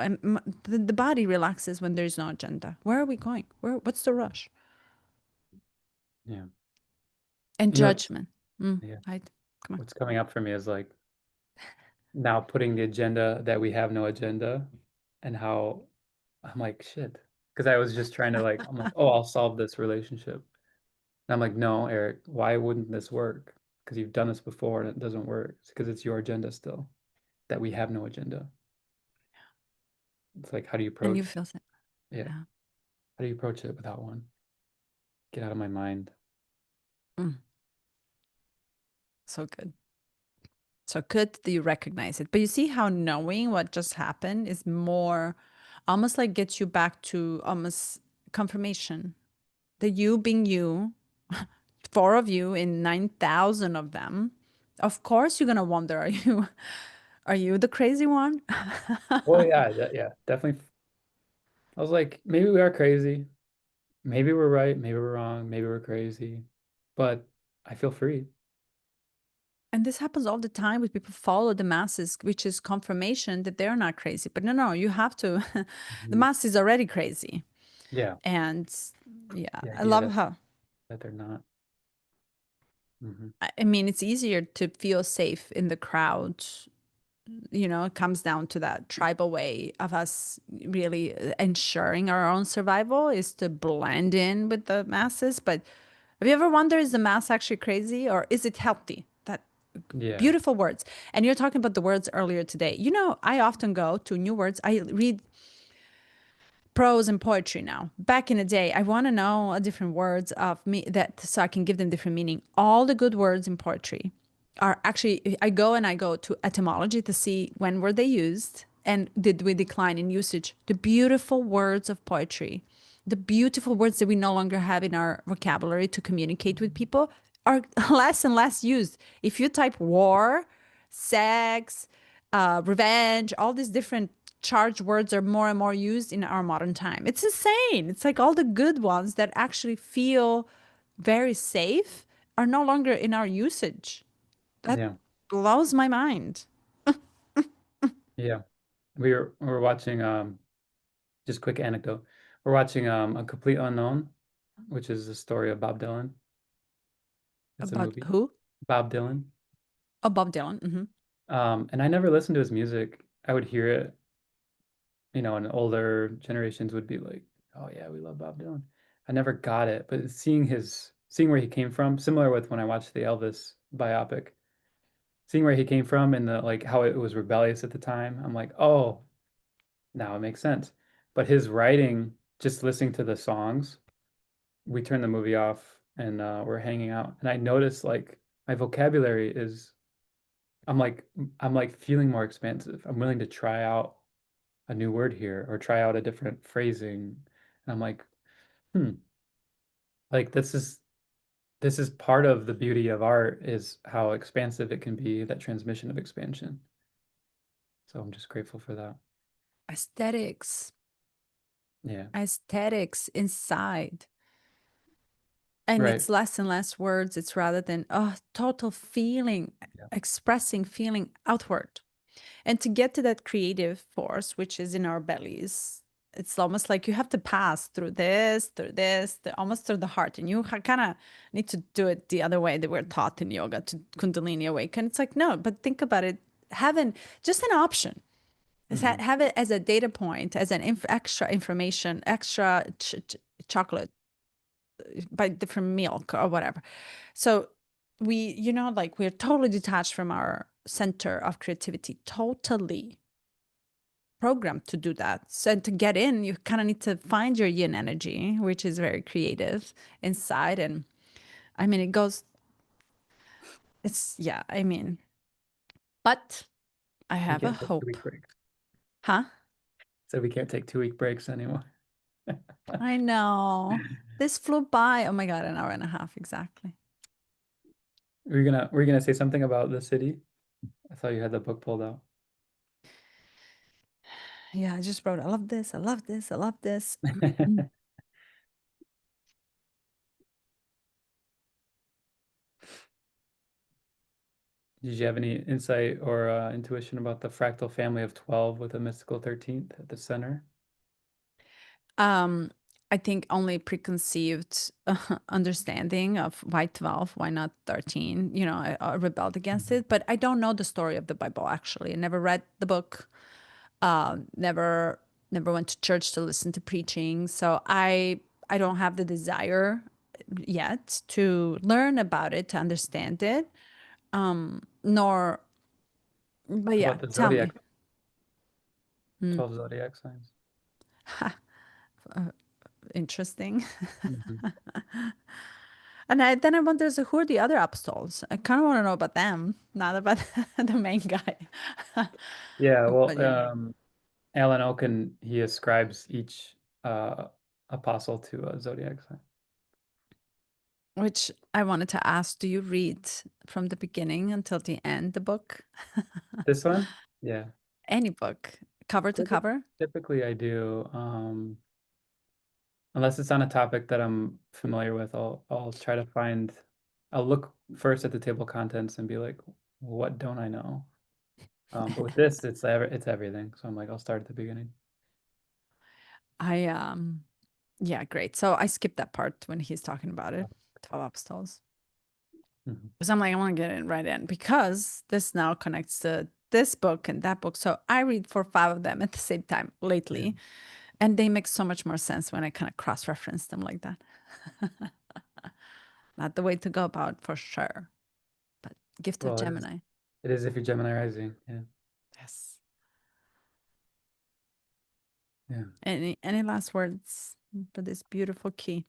S1: the body relaxes when there's no agenda. Where are we going? What's the rush?
S3: Yeah.
S1: And
S3: You know what's
S1: judgment.
S3: yeah.
S1: I, come on.
S3: What's coming up for me is like now putting the agenda that we have no agenda, and how I'm like, shit. Because I was just trying to like, I'm like, oh, I'll solve this relationship. And I'm like, no, Eric, why wouldn't this work? Because you've done this before and it doesn't work. It's because it's your agenda still, that we have no agenda. It's like, how do you
S1: And you
S3: approach?
S1: feel it.
S3: Yeah.
S1: Yeah.
S3: How do you approach it without one? Get out of my mind.
S1: Mm, so good. So good that you recognize it. But you see how knowing what just happened is more almost like gets you back to almost confirmation. The you being you, four of you in 9,000 of them. Of course you're gonna wonder, are you the crazy one?
S3: Well, yeah, yeah, definitely. I was like, maybe we are crazy. Maybe we're right. Maybe we're wrong. Maybe we're crazy. But I feel free.
S1: And this happens all the time with people follow the masses, which is confirmation that they're not crazy. But no, no, you have to. The
S3: Mhm.
S1: mass is already crazy.
S3: Yeah.
S1: And yeah,
S3: The
S1: I
S3: idea
S1: love
S3: that
S1: how,
S3: they're not. Hmm.
S1: I mean, it's easier to feel safe in the crowd. You know, it comes down to that tribal way of us really ensuring our own survival is to blend in with the masses. But have you ever wondered, is the mass actually crazy or is it healthy? That
S3: Yeah.
S1: beautiful words. And you're talking about the words earlier today. You know, I often go to new words. I read prose and poetry now. Back in the day, I want to know a different words of me that so I can give them different meaning. All the good words in poetry are actually I go to etymology to see when were they used and did we decline in usage. The beautiful words of poetry, the beautiful words that we no longer have in our vocabulary to communicate with people are less and less used. If you type war, sex, revenge, all these different charged words are more and more used in our modern time. It's insane. It's like all the good ones that actually feel very safe are no longer in our usage. That
S3: Yeah.
S1: blows my mind.
S3: Yeah. We were watching just quick anecdote. We're watching A Complete Unknown, which is the story of Bob Dylan. It's a
S1: About
S3: movie.
S1: who?
S3: Bob Dylan.
S1: Oh, Bob Dylan.
S3: And I never listened to his music. I would hear it, and older generations would be like, "Oh yeah, we love Bob Dylan." I never got it, but seeing where he came from, similar with when I watched the Elvis biopic, seeing where he came from and the like how it was rebellious at the time, I'm like, "Oh, now it makes sense." But his writing, just listening to the songs, we turned the movie off and we're hanging out, and I noticed like my vocabulary is I'm like I'm like feeling more expansive. I'm willing to try out a new word here or try out a different phrasing. And I'm like, hmm, like this is part of the beauty of art is how expansive it can be, that transmission of expansion. So I'm just grateful for that.
S1: Aesthetics,
S3: Yeah.
S1: aesthetics inside. And
S3: Right.
S1: it's less and less words. It's rather than, oh, total feeling,
S3: Yeah.
S1: expressing feeling outward. And to get to that creative force, which is in our bellies, it's almost like you have to pass through this, almost through the heart. And you kind of need to do it the other way that we're taught in yoga to Kundalini awaken. It's like, no, but think about it. Having just an option.
S3: Hmm.
S1: Have it as a data point, as an extra information, extra chocolate by different milk or whatever. So we, like we're totally detached from our center of creativity, totally. programmed to do that. So to get in, you kind of need to find your yin energy, which is very creative inside. And I mean, it goes, it's, yeah, I mean, but I
S3: We
S1: have a
S3: can't take
S1: hope.
S3: 2 week breaks.
S1: Huh?
S3: So we can't take 2 week breaks anymore.
S1: I know. This flew by. Oh my God, an hour and a half, exactly.
S3: Were you gonna say something about the city? I thought you had the book pulled out.
S1: Yeah, I just wrote, I love this, I love this, I love this.
S3: Did you have any insight or intuition about the fractal family of 12 with a mystical 13th at the center?
S1: Um, I think only preconceived understanding of why 12, why not 13. You know, I rebelled against
S3: Mhm.
S1: it, but I don't know the story of the Bible actually. I never read the book. Never went to church to listen to preaching. So I don't have the desire yet to learn about it, to understand it. Nor but
S3: How
S1: yeah,
S3: about the
S1: tell
S3: zodiac,
S1: me. Mm,
S3: 12 zodiac signs?
S1: interesting.
S3: Mhm.
S1: And then I wonder, so who are the other apostles? I kind of want to know about them, not about the main guy.
S3: Yeah, well,
S1: But yeah,
S3: Alan Oken, he ascribes each uh, apostle to a zodiac sign.
S1: which I wanted to ask, do you read from the beginning until the end, the book?
S3: This one? Yeah.
S1: Any book, cover to
S3: Typically,
S1: cover?
S3: typically I do. Unless it's on a topic that I'm familiar with, I'll try to find. I'll look first at the table of contents and be like, what don't I know? But with this, it's everything. So I'm like, I'll start at the beginning.
S1: I yeah, great. So I skipped that part when he's talking about it, 12 apostles.
S3: Mhm.
S1: Because I'm like, I want to get it right in because this now connects to this book and that book. So I read for five of them at the same time
S3: Yeah.
S1: lately. And they make so much more sense when I kind of cross-reference them like that. Not the way to go about for sure. But gift of
S3: Well, it is.
S1: Gemini.
S3: It is if you're Gemini rising. Yeah.
S1: Yes.
S3: Yeah.
S1: Any last words for this beautiful key?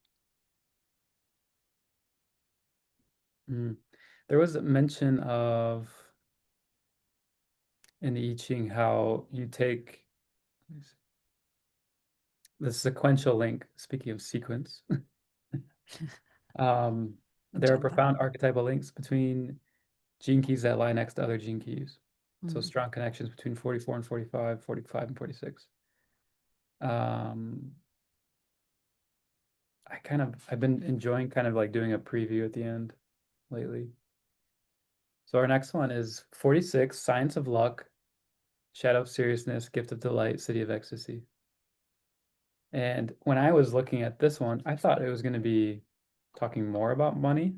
S3: Mm. There was a mention of in the I Ching how you take the sequential link. Speaking of sequence, um, there are
S1: Agenda.
S3: profound archetypal links between gene keys that lie next to other gene keys. So
S1: Mm.
S3: strong connections between 44 and 45, 45 and 46. Um, I've been enjoying kind of like doing a preview at the end lately. So our next one is 46, Science of Luck, Shadow of Seriousness, Gift of Delight, City of Ecstasy. And when I was looking at this one, I thought it was going to be talking more about money.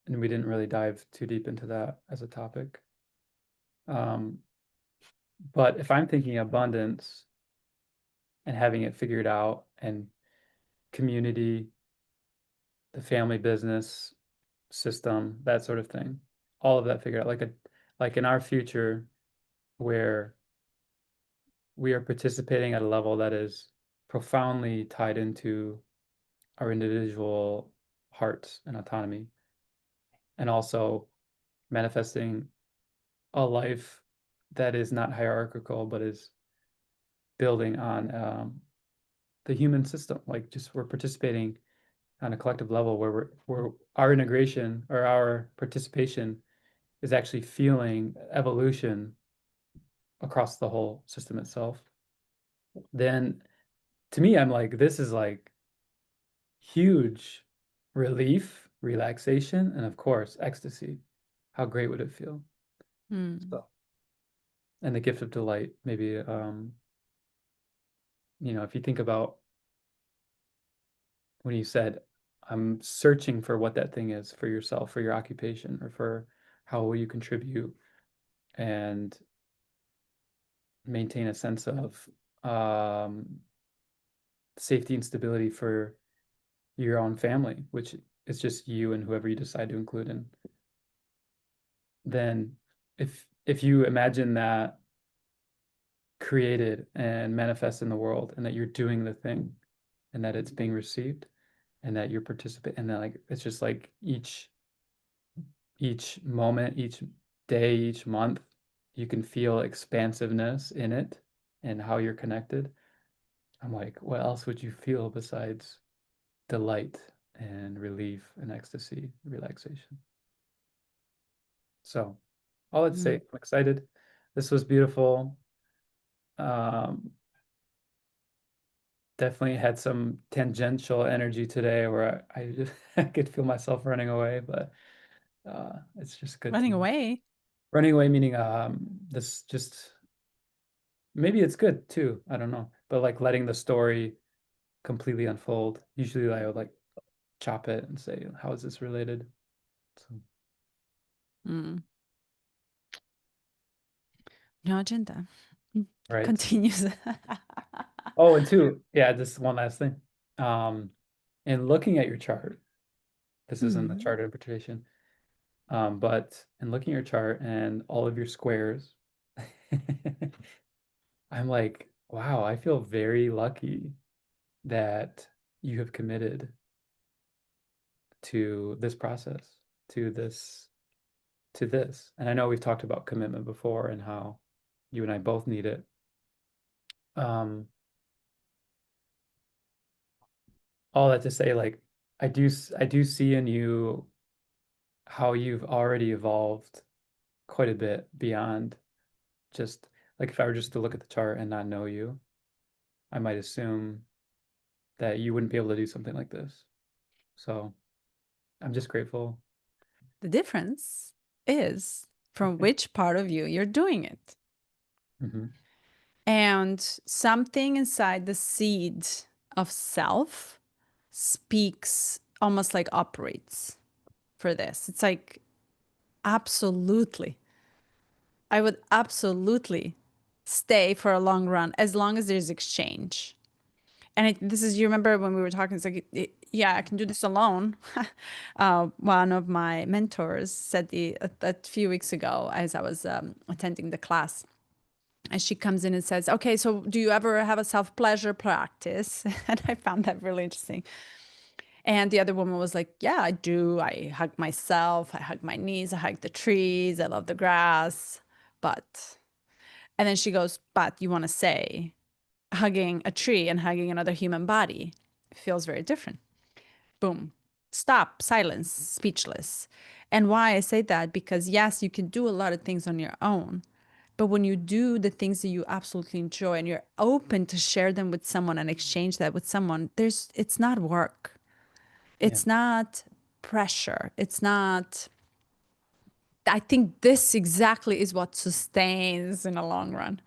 S3: And we didn't really dive too deep into that as a topic. Um, but if I'm thinking abundance and having it figured out and community, the family business system, that sort of thing, all of that figured out, like in our future where we are participating at a level that is profoundly tied into our individual hearts and autonomy, and also manifesting a life that is not hierarchical, but is building on the human system. Like just we're participating on a collective level where where our integration or our participation is actually feeling evolution across the whole system itself. Then to me, I'm like, this is like huge relief, relaxation, and of course, ecstasy. How great would it feel?
S1: Mm.
S3: So, and the gift of delight, maybe, if you think about when you said, I'm searching for what that thing is for yourself, for your occupation, or for how will you contribute and maintain a sense of safety and stability for your own family, which is just you and whoever you decide to include in. Then if you imagine that created and manifest in the world, and that you're doing the thing, and that it's being received, and that you're participating, and then like it's just like each moment, each day, each month, you can feel expansiveness in it and how you're connected. I'm like, what else would you feel besides delight and relief and ecstasy, relaxation? So, all that to say,
S1: Mm.
S3: I'm excited. This was beautiful. Um, Definitely had some tangential energy today where I just I could feel myself running away, but it's just good
S1: Running
S3: to
S1: away.
S3: running away, meaning this just maybe it's good too. I don't know, but like letting the story completely unfold. Usually I would like chop it and say, how is this related? So,
S1: Mm. No agenda. Mm.
S3: right.
S1: Continues.
S3: Oh, and two, yeah, just one last thing. Um, in looking at your chart, this isn't the
S1: Hmm.
S3: chart interpretation, but in looking at your chart and all of your squares, I'm like, wow, I feel very lucky that you have committed to this process, to this, to this. And I know we've talked about commitment before and how you and I both need it. Um, all that to say, like, I do see in you how you've already evolved quite a bit beyond just like if I were just to look at the chart and not know you, I might assume that you wouldn't be able to do something like this. So I'm just grateful.
S1: The difference is from which part of you you're doing it.
S3: Hmm.
S1: And something inside the seed of self speaks, almost like operates for this. It's like, absolutely. I would absolutely stay for a long run as long as there's exchange. And this is, you remember when we were talking, it's like, yeah, I can do this alone. One of my mentors said a few weeks ago as I was attending the class, and she comes in and says, okay, so do you ever have a self-pleasure practice? And I found that really interesting. And the other woman was like, yeah, I do. I hug myself. I hug my knees. I hug the trees. I love the grass. But, and then she goes, but you want to say hugging a tree and hugging another human body feels very different. Boom. Stop, silence, speechless. And why I say that, because yes, you can do a lot of things on your own, but when you do the things that you absolutely enjoy and you're open to share them with someone and exchange that with someone, it's not work.
S3: Yeah.
S1: It's not pressure. It's not, I think this exactly is what sustains in the long run.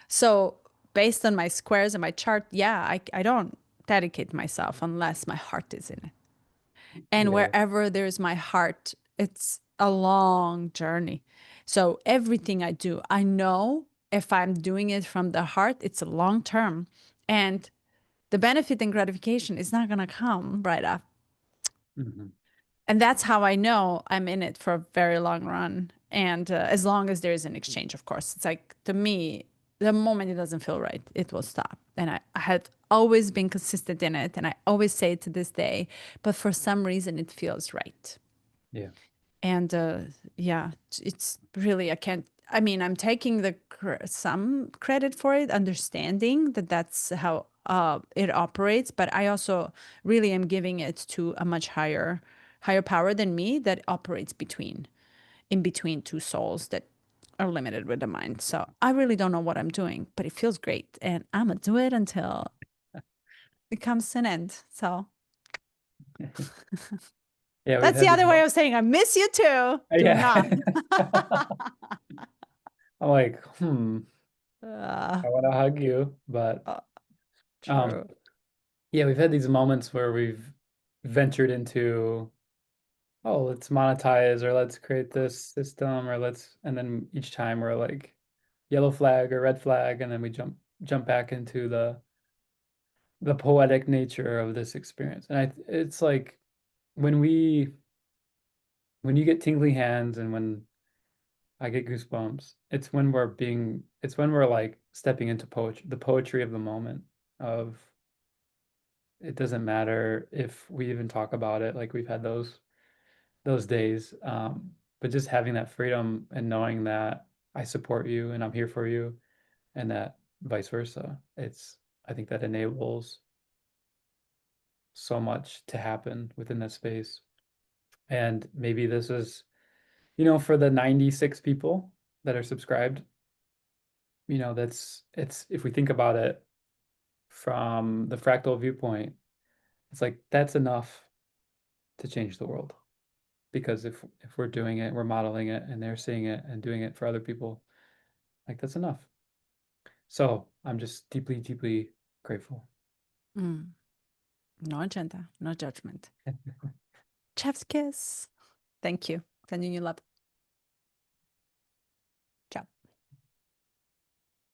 S1: So, based on my squares and my chart, yeah, I don't dedicate myself unless my heart is in it. And
S3: Yeah.
S1: wherever there's my heart, it's a long journey. So, everything I do, I know if I'm doing it from the heart, it's a long term. And the benefit and gratification is not going to come right up.
S3: Hmm.
S1: And that's how I know I'm in it for a very long run. And as long as there is an exchange, of course, it's like to me, the moment it doesn't feel right, it will stop. And I had always been consistent in it. And I always say it to this day, but for some reason, it feels right.
S3: Yeah.
S1: And yeah, it's really, I can't, I mean, I'm taking some credit for it, understanding that that's how it operates, but I also really am giving it to a much higher power than me that operates in between two souls that are limited with the mind. So I really don't know what I'm doing, but it feels great, and I'm gonna do it until it comes to an end. So
S3: Yeah, we've
S1: that's
S3: had
S1: the
S3: these
S1: other way
S3: mo
S1: of saying I miss you too. Do
S3: yeah.
S1: not.
S3: I'm like,
S1: uh,
S3: I want to hug you, but
S1: uh,
S3: um,
S1: True.
S3: yeah, we've had these moments where we've ventured into, oh, let's monetize or let's create this system or let's, and then each time we're like yellow flag or red flag, and then we jump back into the poetic nature of this experience. And it's like when when you get tingly hands and when I get goosebumps, it's when it's when we're like stepping into poetry, the poetry of the moment of it doesn't matter if we even talk about it, like we've had those days. But just having that freedom and knowing that I support you and I'm here for you and that vice versa. I think that enables so much to happen within that space. And maybe this is, for the 96 people that are subscribed, it's if we think about it from the fractal viewpoint, it's like that's enough to change the world. Because if we're doing it, we're modeling it, and they're seeing it and doing it for other people, like that's enough. So I'm just deeply, deeply grateful.
S1: No agenda, no judgment. Chef's kiss. Thank you. Sending you love.